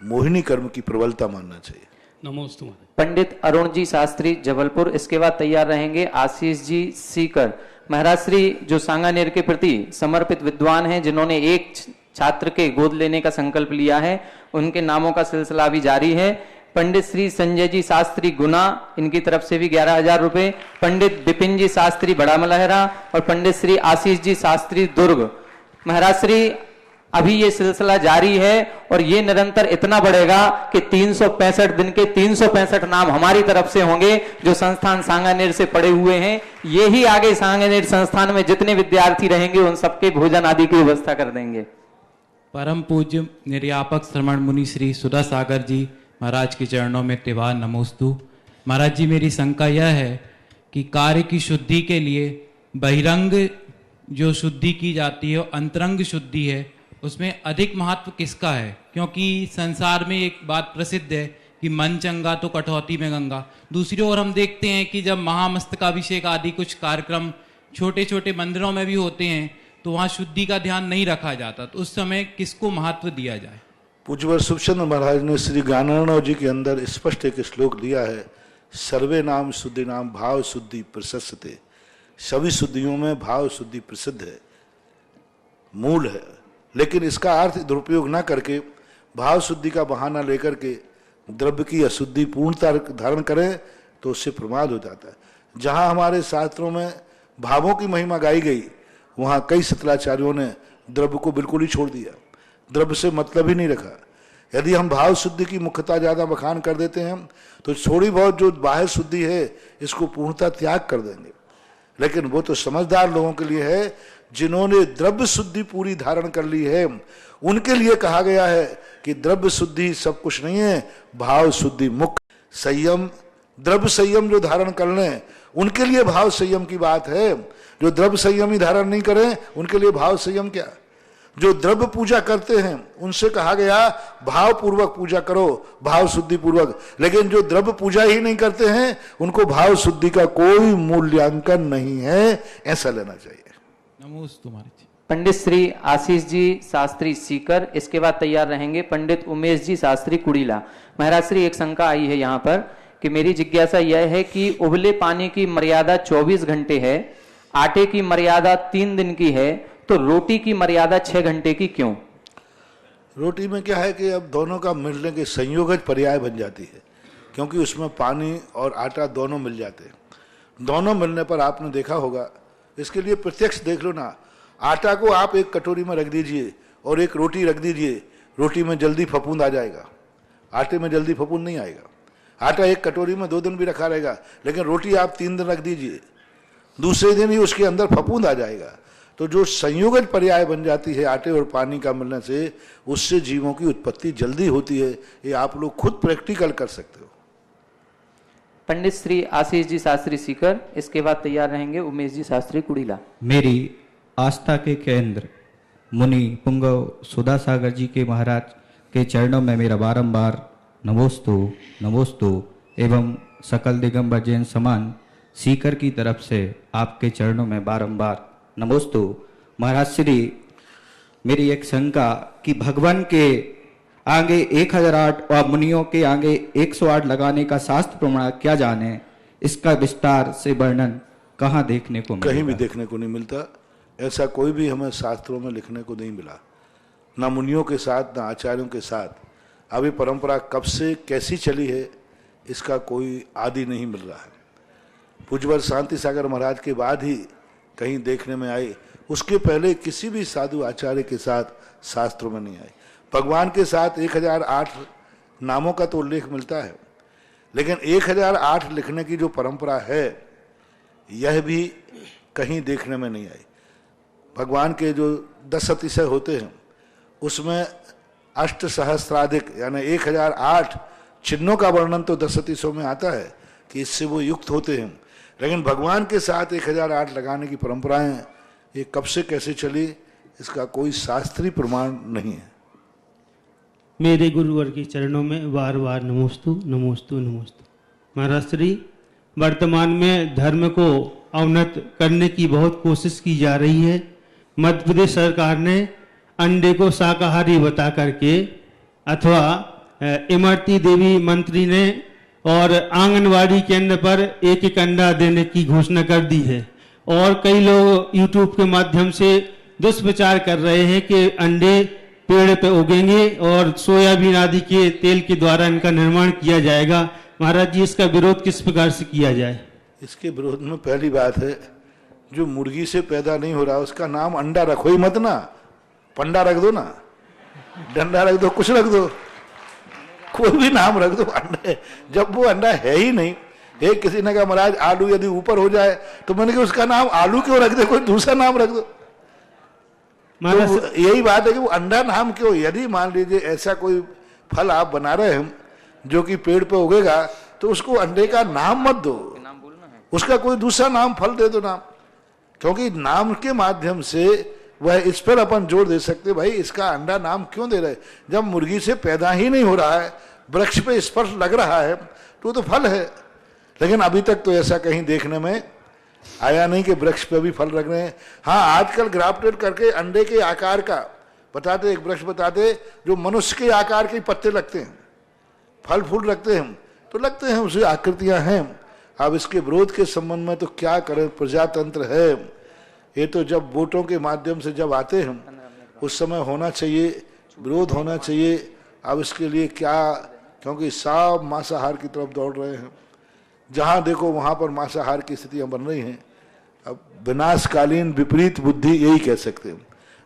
मोहिनी कर्म की प्रबलता मानना चाहिए। नमोस्तु। पंडित अरुण जी शास्त्री जबलपुर, इसके बाद तैयार रहेंगे आशीष जी सीकर। महाराज श्री जो सांगानेर के प्रति समर्पित विद्वान हैं, जिन्होंने एक छात्र के गोद लेने का संकल्प लिया है, उनके नामों का सिलसिला अभी जारी है। पंडित श्री संजय जी शास्त्री गुना, इनकी तरफ से भी 11,000 रुपए। पंडित विपिन जी शास्त्री बड़ा मलहरा और पंडित श्री आशीष जी शास्त्री दुर्ग। महाराज श्री अभी ये सिलसिला जारी है और ये निरंतर इतना बढ़ेगा कि 365 दिन के 365 नाम हमारी तरफ से होंगे जो संस्थान सांगानेर से पड़े हुए हैं। ये ही आगे सांगानेर संस्थान में जितने विद्यार्थी रहेंगे उन सबके भोजन आदि की व्यवस्था कर देंगे। परम पूज्य निर्यापक श्रमण मुनि श्री सुधा सागर जी महाराज के चरणों में त्रिवार नमोस्तु। महाराज जी, मेरी शंका यह है कि कार्य की शुद्धि के लिए बहिरंग जो शुद्धि की जाती है और अंतरंग शुद्धि है, उसमें अधिक महत्व किसका है? क्योंकि संसार में एक बात प्रसिद्ध है कि मन चंगा तो कटौती में गंगा। दूसरी ओर हम देखते हैं कि जब महामस्तकाभिषेक आदि कुछ कार्यक्रम छोटे छोटे मंदिरों में भी होते हैं तो वहाँ शुद्धि का ध्यान नहीं रखा जाता, तो उस समय किसको महत्व दिया जाए? पूज्यवर सुखचंद्र महाराज ने श्री ज्ञानार्णव जी के अंदर स्पष्ट एक श्लोक दिया है, सर्वे नाम शुद्धि नाम भाव शुद्धि प्रशस्ते। सभी शुद्धियों में भाव शुद्धि प्रसिद्ध है, मूल है। लेकिन इसका अर्थ दुरुपयोग न करके भाव शुद्धि का बहाना लेकर के द्रव्य की अशुद्धि पूर्णता धारण करें तो उससे प्रमाद हो जाता है। जहाँ हमारे शास्त्रों में भावों की महिमा गाई गई, वहाँ कई सतलाचार्यों ने द्रव्य को बिल्कुल ही छोड़ दिया, द्रव्य से मतलब ही नहीं रखा। यदि हम भाव शुद्धि की मुख्यता ज़्यादा बखान कर देते हैं तो थोड़ी बहुत जो बाह्य शुद्धि है इसको पूर्णता त्याग कर देंगे। लेकिन वो तो समझदार लोगों के लिए है, जिन्होंने द्रव्य शुद्धि पूरी धारण कर ली है, उनके लिए कहा गया है कि द्रव्य शुद्धि सब कुछ नहीं है, भाव शुद्धि मुख्य। संयम, द्रव्य संयम जो धारण कर लें उनके लिए भाव संयम की बात है। जो द्रव्य संयम ही धारण नहीं करें उनके लिए भाव संयम क्या? जो द्रव्य पूजा करते हैं उनसे कहा गया भाव पूर्वक पूजा करो, भाव शुद्धि पूर्वक। लेकिन जो द्रव्य पूजा ही नहीं करते हैं उनको भाव शुद्धि का कोई मूल्यांकन नहीं है, ऐसा लेना चाहिए। नमोस्तु महाराज। पंडित श्री आशीष जी शास्त्री सीकर, इसके बाद तैयार रहेंगे पंडित उमेश जी शास्त्री कुड़ीला। महाराज श्री, एक शंका आई है यहाँ पर कि मेरी जिज्ञासा यह है कि उबले पानी की मर्यादा 24 घंटे है, आटे की मर्यादा 3 दिन की है, तो रोटी की मर्यादा 6 घंटे की क्यों? रोटी में क्या है कि अब दोनों का मिलने के संयोगज पर्याय बन जाती है, क्योंकि उसमें पानी और आटा दोनों मिल जाते हैं। दोनों मिलने पर आपने देखा होगा, इसके लिए प्रत्यक्ष देख लो ना, आटा को आप एक कटोरी में रख दीजिए और एक रोटी रख दीजिए, रोटी में जल्दी फफूंद आ जाएगा, आटे में जल्दी फफूंद नहीं आएगा। आटा एक कटोरी में 2 दिन भी रखा रहेगा, लेकिन रोटी आप 3 दिन रख दीजिए, दूसरे दिन ही उसके अंदर फफूंद आ जाएगा। तो जो संयोगज पर्याय बन जाती है आटे और पानी का मिलने से, उससे जीवों की उत्पत्ति जल्दी होती है। ये आप लोग खुद प्रैक्टिकल कर सकते हो। पंडित श्री आशीष जी शास्त्री सीकर, इसके बाद तैयार रहेंगे उमेश जी शास्त्री कुड़ीला। मेरी आस्था के केंद्र मुनि पुंगव सुधा सागर जी के महाराज के चरणों में मेरा बारंबार नमोस्तु नमोस्तु एवं सकल दिगंबर जैन समान सीकर की तरफ से आपके चरणों में बारंबार नमोस्तु। महाराज श्री, मेरी एक शंका कि भगवान के आगे 1008 और मुनियों के आगे 108 लगाने का शास्त्र प्रमाण क्या जाने, इसका विस्तार से वर्णन कहाँ देखने को मिलेगा? कहीं भी देखने को नहीं मिलता, ऐसा कोई भी हमें शास्त्रों में लिखने को नहीं मिला, ना मुनियों के साथ ना आचार्यों के साथ। अभी परंपरा कब से कैसी चली है इसका कोई आदि नहीं मिल रहा है। पूज्यवर शांति सागर महाराज के बाद ही कहीं देखने में आई, उसके पहले किसी भी साधु आचार्य के साथ शास्त्रों में नहीं आई। भगवान के साथ 1008 नामों का तो उल्लेख मिलता है, लेकिन 1008 लिखने की जो परंपरा है यह भी कहीं देखने में नहीं आई। भगवान के जो 10 अतिशय होते हैं उसमें 8 सहस्त्राधिक यानी 1008 चिन्हों का वर्णन तो 10 अतिशयों में आता है कि इससे वो युक्त होते हैं, लेकिन भगवान के साथ 1008 लगाने की परंपराएं ये कब से कैसे चली, इसका कोई शास्त्रीय प्रमाण नहीं है। मेरे गुरुवर के चरणों में बार बार नमोस्तु नमोस्तु नमोस्तु। महाराज श्री, वर्तमान में धर्म को अवनत करने की बहुत कोशिश की जा रही है। मध्य प्रदेश सरकार ने अंडे को शाकाहारी बता करके, अथवा इमरती देवी मंत्री ने और आंगनवाड़ी केंद्र पर एक अंडा देने की घोषणा कर दी है, और कई लोग यूट्यूब के माध्यम से दुष्प्रचार कर रहे हैं कि अंडे पेड़ पे उगेंगे और सोयाबीन आदि के तेल के द्वारा इनका निर्माण किया जाएगा। महाराज जी, इसका विरोध किस प्रकार से किया जाए? इसके विरोध में पहली बात है, जो मुर्गी से पैदा नहीं हो रहा उसका नाम अंडा रखो ही मत ना, पंडा रख दो ना, डंडा रख दो, कुछ रख दो, कोई भी नाम रख दो अंडे, जब वो अंडा है ही नहीं। एक किसी ने कहा महाराज आलू यदि ऊपर हो जाए, तो मैंने कहा उसका नाम आलू क्यों रख दे, कोई दूसरा नाम रख दो। तो यही बात है कि वो अंडा नाम क्यों? यदि मान लीजिए ऐसा कोई फल आप बना रहे हैं जो कि पेड़ पे उगेगा, तो उसको अंडे का नाम मत दो, उसका कोई दूसरा नाम फल दे दो नाम, क्योंकि नाम के माध्यम से वह इस पर अपन जोर दे सकते भाई इसका अंडा नाम क्यों दे रहे। जब मुर्गी से पैदा ही नहीं हो रहा है, वृक्ष पे स्पर्श लग रहा है, तो फल है। लेकिन अभी तक तो ऐसा कहीं देखने में आया नहीं कि वृक्ष पे भी फल लग रहे हैं। हाँ, आजकल ग्राफ्टेड करके अंडे के आकार का बताते, एक वृक्ष बताते जो मनुष्य के आकार के पत्ते लगते हैं, फल फूल रखते हैं, तो लगते हैं उसे आकृतियां हैं। अब इसके विरोध के संबंध में तो क्या करें, प्रजातंत्र है ये, तो जब वोटों के माध्यम से जब आते हैं उस समय होना चाहिए, विरोध होना चाहिए। अब इसके लिए क्या, क्योंकि सब मांसाहार की तरफ दौड़ रहे हैं, जहां देखो वहां पर मांसाहार की स्थितियां बन रही हैं। अब विनाशकालीन विपरीत बुद्धि यही कह सकते हैं,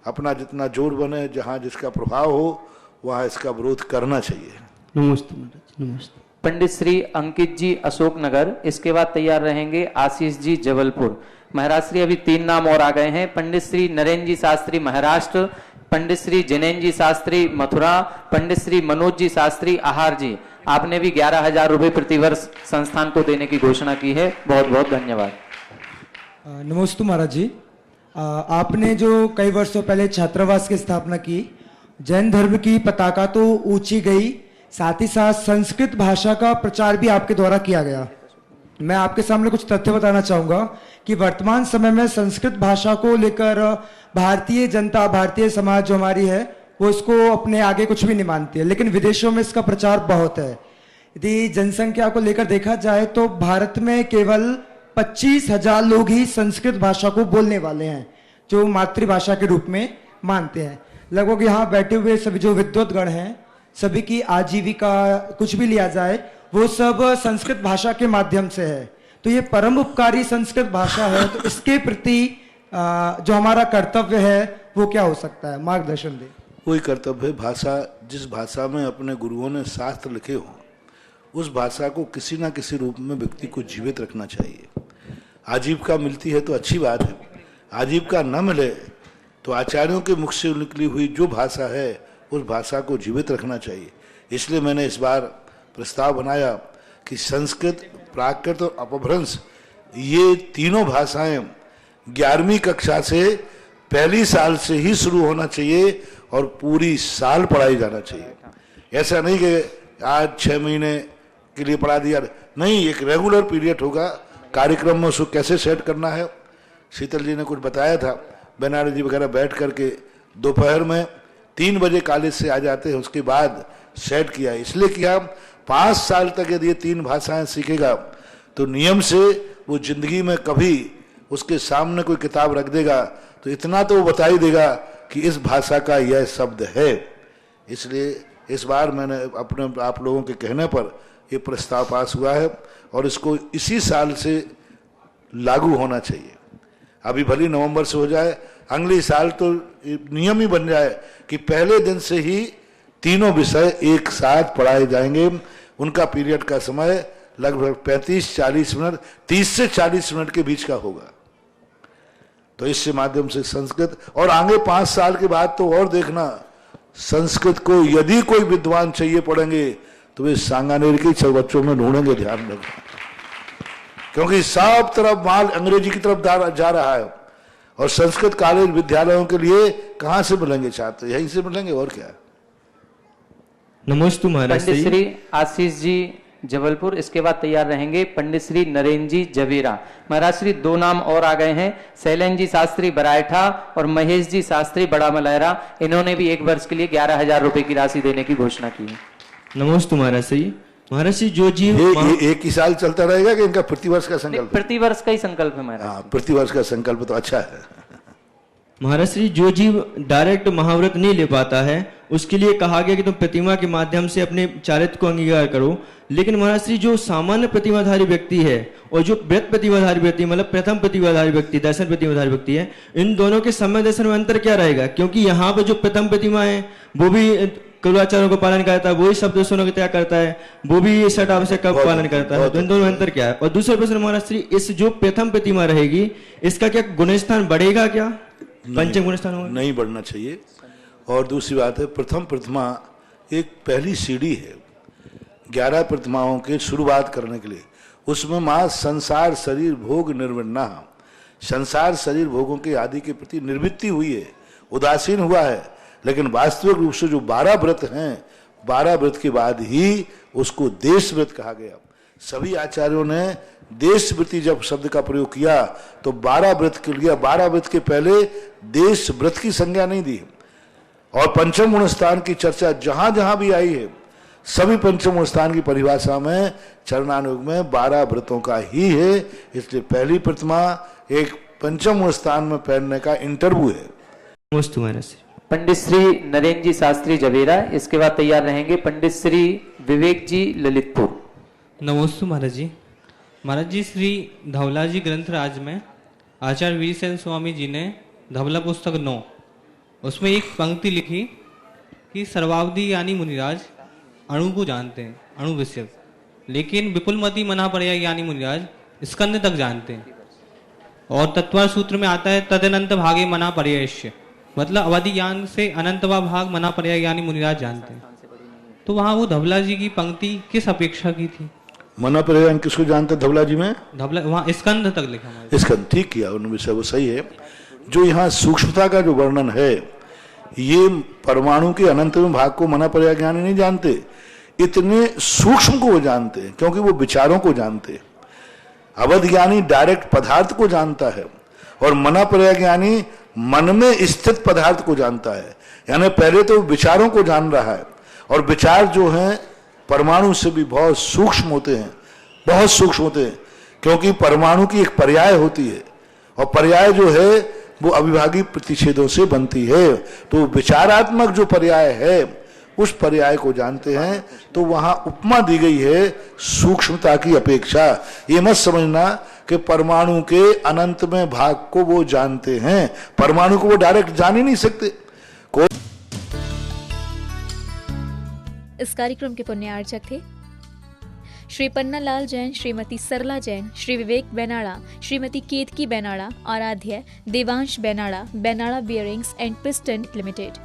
अपना जितना जोर बने, जहां जिसका प्रभाव हो वहां इसका विरोध करना चाहिए। नमस्ते नमस्ते। पंडित श्री अंकित जी अशोकनगर, इसके बाद तैयार रहेंगे आशीष जी जबलपुर। महाराज श्री, अभी 3 नाम और आ गए हैं। पंडित श्री नरेंद्र जी शास्त्री महाराष्ट्र, पंडित श्री जिनेन्द्र जी शास्त्री मथुरा, पंडित श्री मनोज जी शास्त्री आहार जी। आपने भी 11,000 रुपए प्रतिवर्ष संस्थान को देने की घोषणा की है, बहुत बहुत धन्यवाद। नमस्ते महाराज जी, आपने जो कई वर्षों पहले छात्रावास की स्थापना की, जैन धर्म की पताका तो ऊंची गई, साथ ही साथ संस्कृत भाषा का प्रचार भी आपके द्वारा किया गया। मैं आपके सामने कुछ तथ्य बताना चाहूंगा कि वर्तमान समय में संस्कृत भाषा को लेकर भारतीय जनता, भारतीय समाज जो हमारी है, वो इसको अपने आगे कुछ भी नहीं मानती है, लेकिन विदेशों में इसका प्रचार बहुत है। यदि जनसंख्या को लेकर देखा जाए तो भारत में केवल 25,000 लोग ही संस्कृत भाषा को बोलने वाले हैं, जो मातृभाषा के रूप में मानते हैं। लगभग यहाँ बैठे हुए सभी जो विद्वतगण हैं, सभी की आजीविका कुछ भी लिया जाए वो सब संस्कृत भाषा के माध्यम से है। तो ये परम उपकारी संस्कृत भाषा है, तो इसके प्रति जो हमारा कर्तव्य है वो क्या हो सकता है, मार्गदर्शन दे। कोई कर्तव्य, भाषा जिस भाषा में अपने गुरुओं ने शास्त्र लिखे हो उस भाषा को किसी ना किसी रूप में व्यक्ति को जीवित रखना चाहिए। आजीविका मिलती है तो अच्छी बात है, आजीविका न मिले तो आचार्यों के मुख से निकली हुई जो भाषा है उस भाषा को जीवित रखना चाहिए। इसलिए मैंने इस बार प्रस्ताव बनाया कि संस्कृत, प्राकृत और अपभ्रंश ये तीनों भाषाएं 11वीं कक्षा से पहली साल से ही शुरू होना चाहिए और पूरी साल पढ़ाई जाना चाहिए। ऐसा नहीं कि आज 6 महीने के लिए पढ़ा दिया, नहीं, एक रेगुलर पीरियड होगा। कार्यक्रम में उसको कैसे सेट करना है, शीतल जी ने कुछ बताया था, बेनारस जी वगैरह बैठ करके दोपहर में 3 बजे कॉलेज से आ जाते हैं, उसके बाद सेट किया। इसलिए किया 5 साल तक यदि ये 3 भाषाएं सीखेगा तो नियम से वो जिंदगी में कभी उसके सामने कोई किताब रख देगा तो इतना तो वो बता ही देगा कि इस भाषा का यह शब्द है। इसलिए इस बार मैंने अपने आप लोगों के कहने पर ये प्रस्ताव पास हुआ है और इसको इसी साल से लागू होना चाहिए। अभी भली नवंबर से हो जाए, अगले साल तो नियम ही बन जाए कि पहले दिन से ही तीनों विषय एक साथ पढ़ाए जाएंगे। उनका पीरियड का समय लगभग 35-40 मिनट, 30 से 40 मिनट के बीच का होगा। तो इससे माध्यम से संस्कृत, और आगे 5 साल के बाद तो और देखना, संस्कृत को यदि कोई विद्वान चाहिए पढ़ेंगे तो वे सांगानेर के बच्चों में ढूंढेंगे, ध्यान रखना, क्योंकि सब तरफ माल अंग्रेजी की तरफ जा रहा है। और संस्कृत कॉलेज विद्यालयों के लिए कहां से मिलेंगे छात्र? यहीं से मिलेंगे, और क्या। नमस्ते महाराज पंडित श्री आशीष जी जबलपुर, इसके बाद तैयार रहेंगे पंडित श्री नरेंद्र जी जवेरा। महाराज श्री 2 नाम और आ गए हैं, शैलेंद्र जी शास्त्री बरायठा और महेश जी शास्त्री बड़ा मलहरा। इन्होंने भी 1 वर्ष के लिए 11,000 रुपए की राशि देने की घोषणा की है। नमस्ते महाराज श्री। महाराज श्री जो जीव ये एक ही साल चलता रहेगा कि इनका प्रतिवर्ष का संकल्प? प्रतिवर्ष का ही संकल्प है महाराज। हाँ, प्रतिवर्ष का संकल्प तो अच्छा है। महाराज श्री जो जीव डायरेक्ट महाव्रत नहीं ले पाता है उसके लिए कहा गया कि तुम प्रतिमा के माध्यम से अपने चारित्र को अंगीकार करो, लेकिन महाराज श्री जो सामान्य प्रतिमाधारी व्यक्ति है और जो व्रत प्रतिमाधारी व्यक्ति, मतलब प्रथम प्रतिमाधारी व्यक्ति, दर्शन प्रतिमाधारी व्यक्ति है, इन दोनों के समय दर्शन में अंतर क्या रहेगा? क्योंकि यहाँ पे जो प्रथम प्रतिमा है वो भी कुलाचारों का पालन करता है, वही शब्द सुनो का त्याग करता है, वो भी छठ आवश्यक का पालन करता है, तो इन दोनों में अंतर क्या है? और दूसरा प्रश्न महाराज श्री, इस जो प्रथम प्रतिमा रहेगी इसका क्या गुणस्थान बढ़ेगा? क्या पंचम गुणस्थान होगा? नहीं बढ़ना चाहिए। और दूसरी बात है, प्रथम प्रतिमा एक पहली सीढ़ी है 11 प्रतिमाओं के शुरुआत करने के लिए। उसमें माँ संसार शरीर भोग निर्विण्णा, संसार शरीर भोगों के आदि के प्रति निर्वृत्ति हुई है, उदासीन हुआ है। लेकिन वास्तविक रूप से जो 12 व्रत हैं, 12 व्रत के बाद ही उसको देश व्रत कहा गया। सभी आचार्यों ने देश व्रति जब शब्द का प्रयोग किया तो 12 व्रत के लिए, 12 व्रत के पहले देश व्रत की संज्ञा नहीं दी। और पंचम गुण स्थान की चर्चा जहां जहां भी आई है, सभी पंचम गुण स्थान की परिभाषा में चरणानुग में 12 व्रतों का ही है। इसलिए पहली प्रतिमा एक पंचम गुण स्थान में पहनने का इंटरव्यू है। पंडित श्री नरेंद्र जी शास्त्री जवेरा, इसके बाद तैयार रहेंगे पंडित श्री विवेक जी ललितपुर। नमस्ते महाराज जी। महाराज जी श्री धवला जी ग्रंथराज में आचार्य वीरसेन स्वामी जी ने धवला पुस्तक 9 उसमें एक पंक्ति लिखी कि सर्वावधि यानी मुनिराज अणु को जानते हैं, अणु विषय, लेकिन विपुलमती मना पर्याय यानी मुनिराज स्कंद तक जानते हैं। और तत्वार सूत्र में आता है तदनंत भागे मना पर्यायश्य, मतलब अवधि ज्ञान से अनंतवा भाग मना पर्याय यानी मुनिराज जानते हैं। तो वहां वो धवला जी की पंक्ति किस अपेक्षा की थी? मना पर्याय किसको जानते? धवला जी में धवला वहां स्कंद तक लिखा। स्कंद, ठीक किया उन्होंने विषय, वो सही है। जो यहाँ सूक्ष्मता का जो वर्णन है, ये परमाणु के अनंतवें भाग को मना पर्याय ज्ञानी नहीं जानते, इतने सूक्ष्म को वो जानते हैं, क्योंकि वो विचारों को जानते हैं। अवध ज्ञानी डायरेक्ट पदार्थ को जानता है और मना पर्याय ज्ञानी मन में स्थित पदार्थ को जानता है। यानी पहले तो विचारों को जान रहा है, और विचार जो हैं परमाणु से भी बहुत सूक्ष्म होते हैं, बहुत सूक्ष्म होते हैं, क्योंकि परमाणु की एक पर्याय होती है, और पर्याय जो है वो अविभागी प्रतिच्छेदों से बनती है। तो विचारात्मक जो पर्याय है उस पर्याय को जानते हैं। तो वहां उपमा दी गई है सूक्ष्मता की अपेक्षा। ये मत समझना कि परमाणु के अनंत में भाग को वो जानते हैं, परमाणु को वो डायरेक्ट जान ही नहीं सकते। इस कार्यक्रम के पुण्यार्चक थे श्री पन्नालाल जैन, श्रीमती सरला Jain, Shri Vivek बेनाड़ा, Shrimati Ketaki Benada, Aaradhya Devansh Benada, Benada bearings and piston limited.